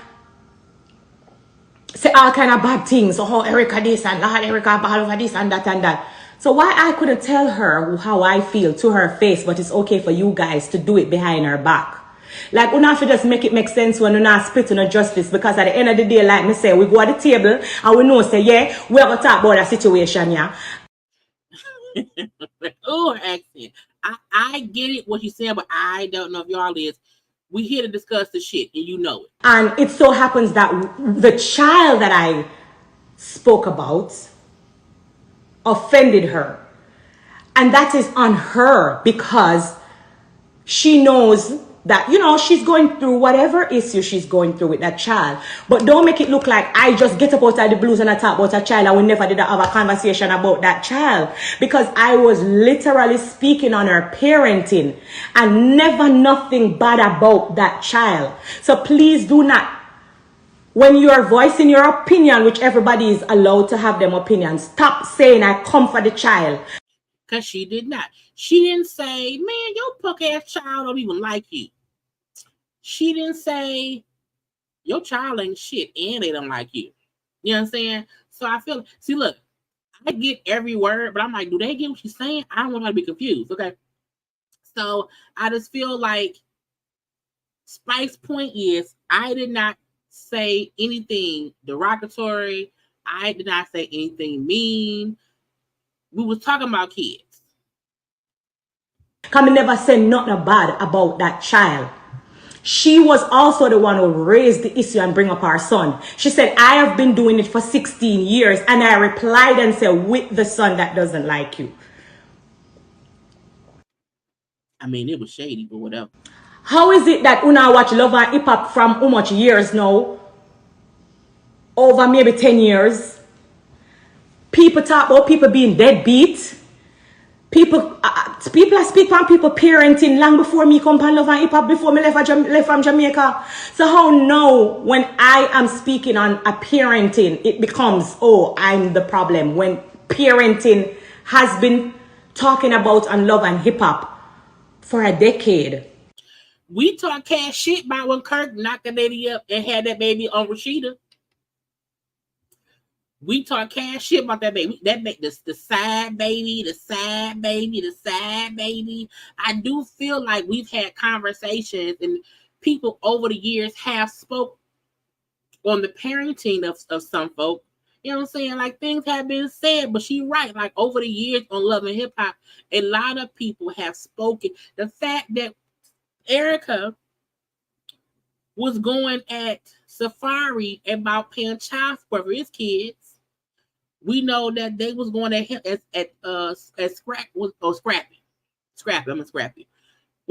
say all kind of bad things. Oh, Erica this and that, Erica bad over this and that and that. So why I couldn't tell her how I feel to her face, but it's okay for you guys to do it behind her back. Like, we not to just make it make sense when we not split on justice, because at the end of the day, like me say, we go at the table and we know, say, yeah, we have to talk about that situation, yeah. Oh, accent. I get it, what you're saying, but I don't know if y'all is. We here to discuss the shit, and you know it. And it so happens that the child that I spoke about offended her. And that is on her, because she knows that, you know, she's going through whatever issue she's going through with that child. But don't make it look like I just get up out of the blues and I talk about a child and we never did have a conversation about that child. Because I was literally speaking on her parenting and never nothing bad about that child. So please do not, when you are voicing your opinion, which everybody is allowed to have them opinions, stop saying I come for the child. Because she did not. She didn't say, man, your punk ass child don't even like you. She didn't say, your child ain't shit and they don't like you. You know what I'm saying? So I feel, see, look, I get every word, but I'm like, do they get what she's saying? I don't want her to be confused, okay? So I just feel like Spike's point is, I did not say anything derogatory. I did not say anything mean. We was talking about kids. Come and never say nothing bad about that child. She was also the one who raised the issue and bring up our son. She said, I have been doing it for 16 years. And I replied and said, with the son that doesn't like you. I mean, it was shady, but whatever. How is it that Una watch Love and Hip Hop from how much years now? Over maybe 10 years. People talk about people being deadbeat. People I speak from people parenting long before me come on Love and Hip Hop, before me left from Jamaica. So how now when I am speaking on a parenting, it becomes, oh, I'm the problem, when parenting has been talking about on Love and Hip Hop for a decade. We talk cash shit about when Kirk knocked the lady up and had that baby on Rashida. We talk cash shit about that baby. The side baby, the side baby, the side baby. I do feel like we've had conversations and people over the years have spoke on the parenting of some folk. You know what I'm saying? Like, things have been said, but she's right. Like, over the years on Love and Hip Hop, a lot of people have spoken. The fact that Erica was going at Safari about paying child support for his kids. We know that they was going at him as Scrappy. Was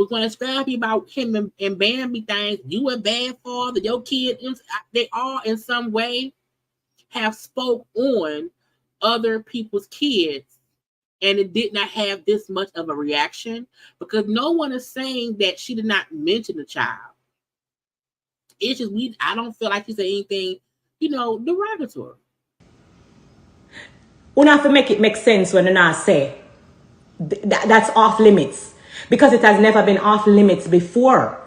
going to Scrappy about him and Bambi things. You a bad father, your kid. They all in some way have spoke on other people's kids, and it did not have this much of a reaction because no one is saying that she did not mention the child. It's just I don't feel like she said anything, derogatory. We have to make it make sense when I say that's off limits, because it has never been off limits before.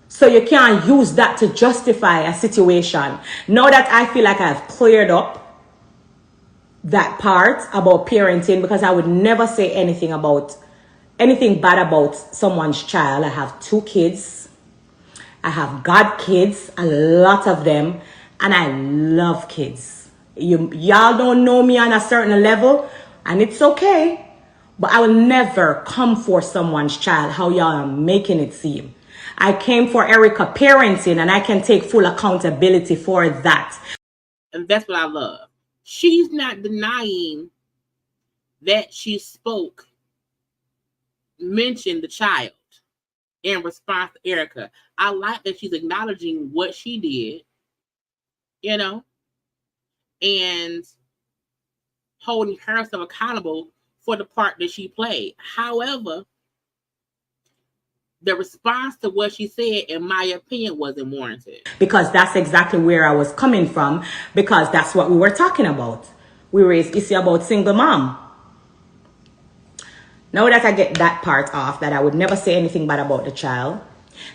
So you can't use that to justify a situation. Now that I feel like I've cleared up that part about parenting, because I would never say anything bad about someone's child. I have 2 kids. I have godkids, a lot of them, and I love kids. Y'all don't know me on a certain level, and it's okay, but I will never come for someone's child how y'all are making it seem. I came for Erica parenting, and I can take full accountability for that. And that's what I love. She's not denying that she mentioned the child in response to Erica. I like that she's acknowledging what she did, and holding herself accountable for the part that she played. However, the response to what she said, in my opinion, wasn't warranted. Because that's exactly where I was coming from, because that's what we were talking about. We raised issue about single mom. Now that I get that part off, that I would never say anything bad about the child,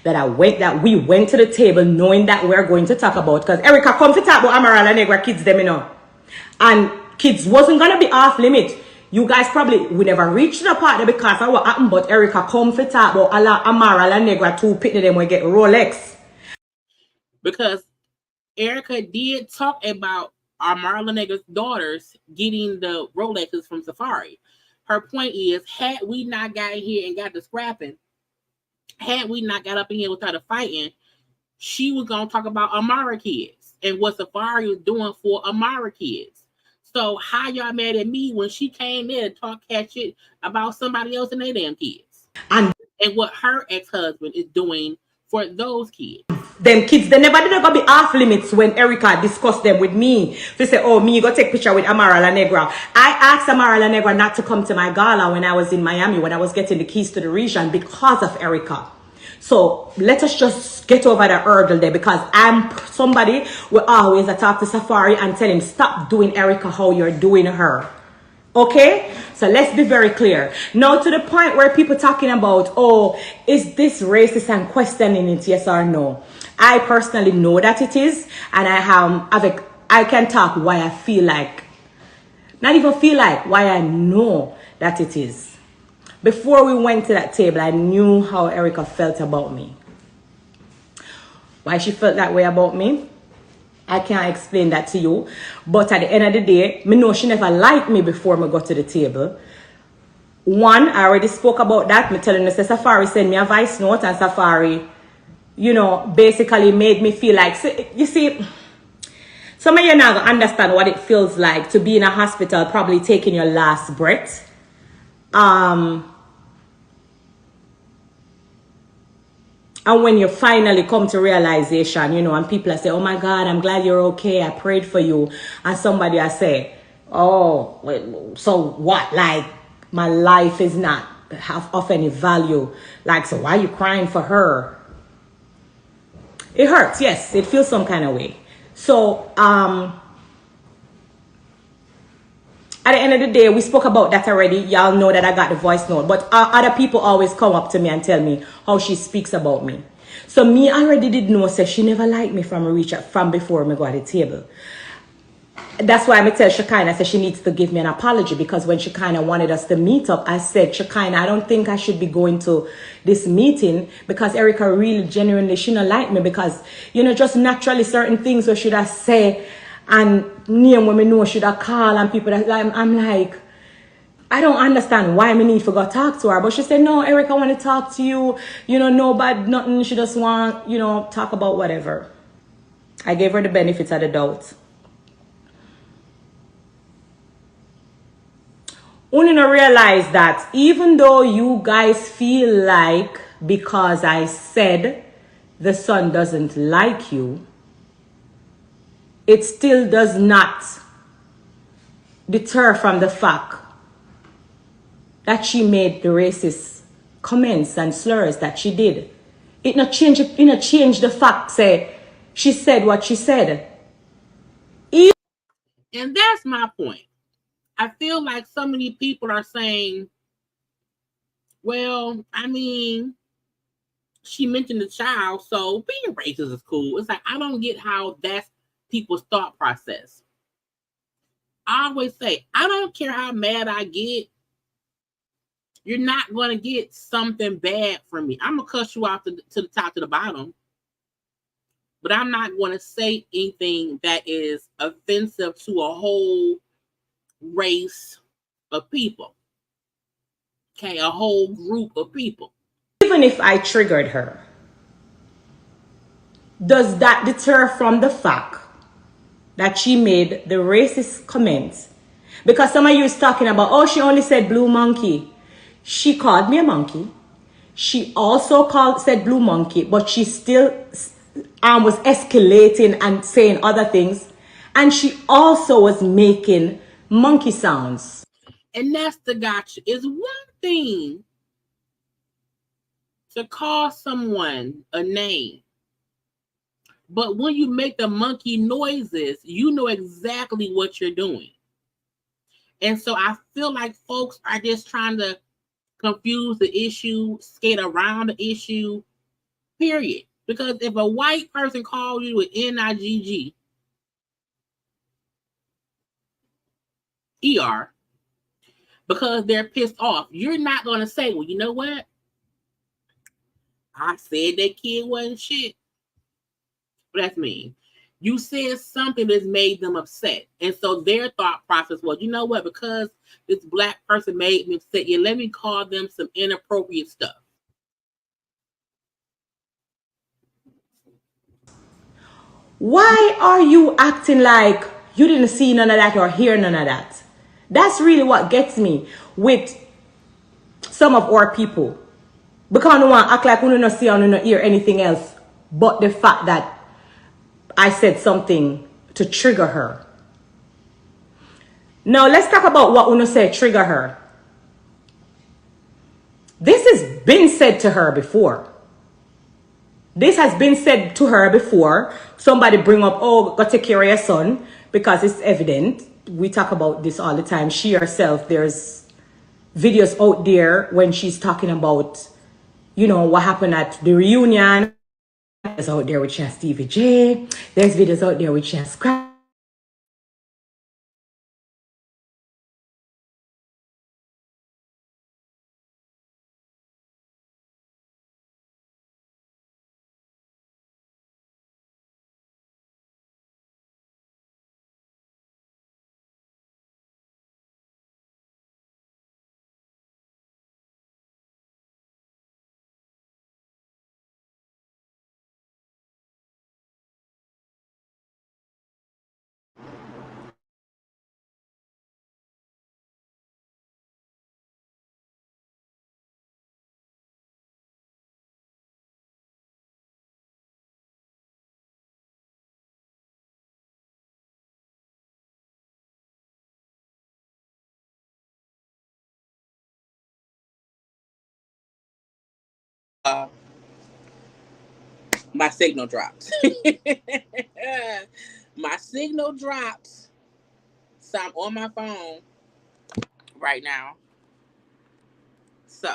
that we went to the table knowing that we're going to talk about, because Erica come to talk about Amaral and Negra kids them, and kids wasn't going to be off limit. You guys probably would never reach the part because of what happened, but Erica come to talk about Amaral and Negra 2 pitting them will get Rolex. Because Erica did talk about Amaral and Negra's daughters getting the Rolexes from Safari. Her point is, had we not got in here and got the scrapping, had we not got up in here and started fighting, she was going to talk about Amara kids and what Safari was doing for Amara kids. So how y'all mad at me when she came in and talked cash shit about somebody else and their damn kids? And and what her ex-husband is doing for those kids. Them kids, they never did gonna be off limits when Erica discussed them with me. They say, oh, me, you go take picture with Amara La Negra. I asked Amara La Negra not to come to my gala when I was in Miami, when I was getting the keys to the region because of Erica. So let us just get over the hurdle there, because I'm somebody will always talk to Safari and tell him, stop doing Erica how you're doing her. Okay, so let's be very clear. Now to the point where people talking about, oh, is this racist and questioning it, yes or no? I personally know that it is, and I can talk why I feel like, not even feel like, why I know that it is. Before we went to that table, I knew how Erica felt about me. Why she felt that way about me, I can't explain that to you. But at the end of the day, me know she never liked me before me got to the table. One, I already spoke about that. Me telling her, Safari sent me a voice note, and Safari, you know, basically made me feel like, you see, some of you now understand what it feels like to be in a hospital, probably taking your last breath. And when you finally come to realization, you know, and people say, oh my God, I'm glad you're okay, I prayed for you. And somebody I say, oh, so what? Like, my life is not of any value. Like, so why are you crying for her? It hurts, yes, it feels some kind of way. So, at the end of the day, we spoke about that already. Y'all know that I got the voice note. But other people always come up to me and tell me how she speaks about me. So me already did know, say she never liked me from before me go at the table. That's why I tell Shekinah, I said she needs to give me an apology, because when Shekinah wanted us to meet up, I said, Shekinah, I don't think I should be going to this meeting, because Erica really genuinely shouldn't like me, because, you know, just naturally certain things we should have said, and name when me know should I call, and people that I'm like, I don't understand why me need to go talk to her. But she said, no, Erica, I want to talk to you. You know, no bad, nothing. She just want, you know, talk about whatever. I gave her the benefits of the doubt. Only to realize that even though you guys feel like because I said the son doesn't like you, it still does not deter from the fact that she made the racist comments and slurs that she did. It not change the fact, say, she said what she said. And that's my point. I feel like so many people are saying, well, I mean, she mentioned the child, so being racist is cool. It's like, I don't get how that's people's thought process. I always say, I don't care how mad I get, you're not going to get something bad from me. I'm going to cuss you off to the top to the bottom, but I'm not going to say anything that is offensive to a whole race of people. Okay, a whole group of people. Even if I triggered her, does that deter from the fact that she made the racist comments? Because some of you is talking about, oh, she only said blue monkey. She called me a monkey. She also said blue monkey, but she still was escalating and saying other things. And she also was making monkey sounds. And that's the gotcha. It's one thing to call someone a name, but when you make the monkey noises, you know exactly what you're doing. And so I feel like folks are just trying to confuse the issue, skate around the issue, period. Because if a white person calls you an NIGG, ER, because they're pissed off, you're not going to say, well, you know what? I said that kid wasn't shit. But that's me. You said something that's made them upset. And so their thought process was, you know what? Because this black person made me upset, yeah, let me call them some inappropriate stuff. Why are you acting like you didn't see none of that or hear none of that? That's really what gets me with some of our people. Because I don't want to act like we don't see or don't hear anything else but the fact that I said something to trigger her. Now, let's talk about what Uno said trigger her. This has been said to her before. This has been said to her before. Somebody bring up, oh, go take care of your son, because it's evident. We talk about this all the time. She herself, there's videos out there when she's talking about, you know, what happened at the reunion. There's out there with she and Stevie J. There's videos out there with she and Scrap. My signal dropped. My signal dropped. So I'm on my phone right now. So,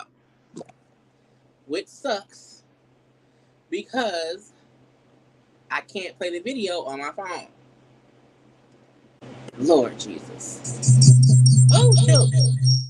which sucks because I can't play the video on my phone. Lord Jesus. Oh, shoot.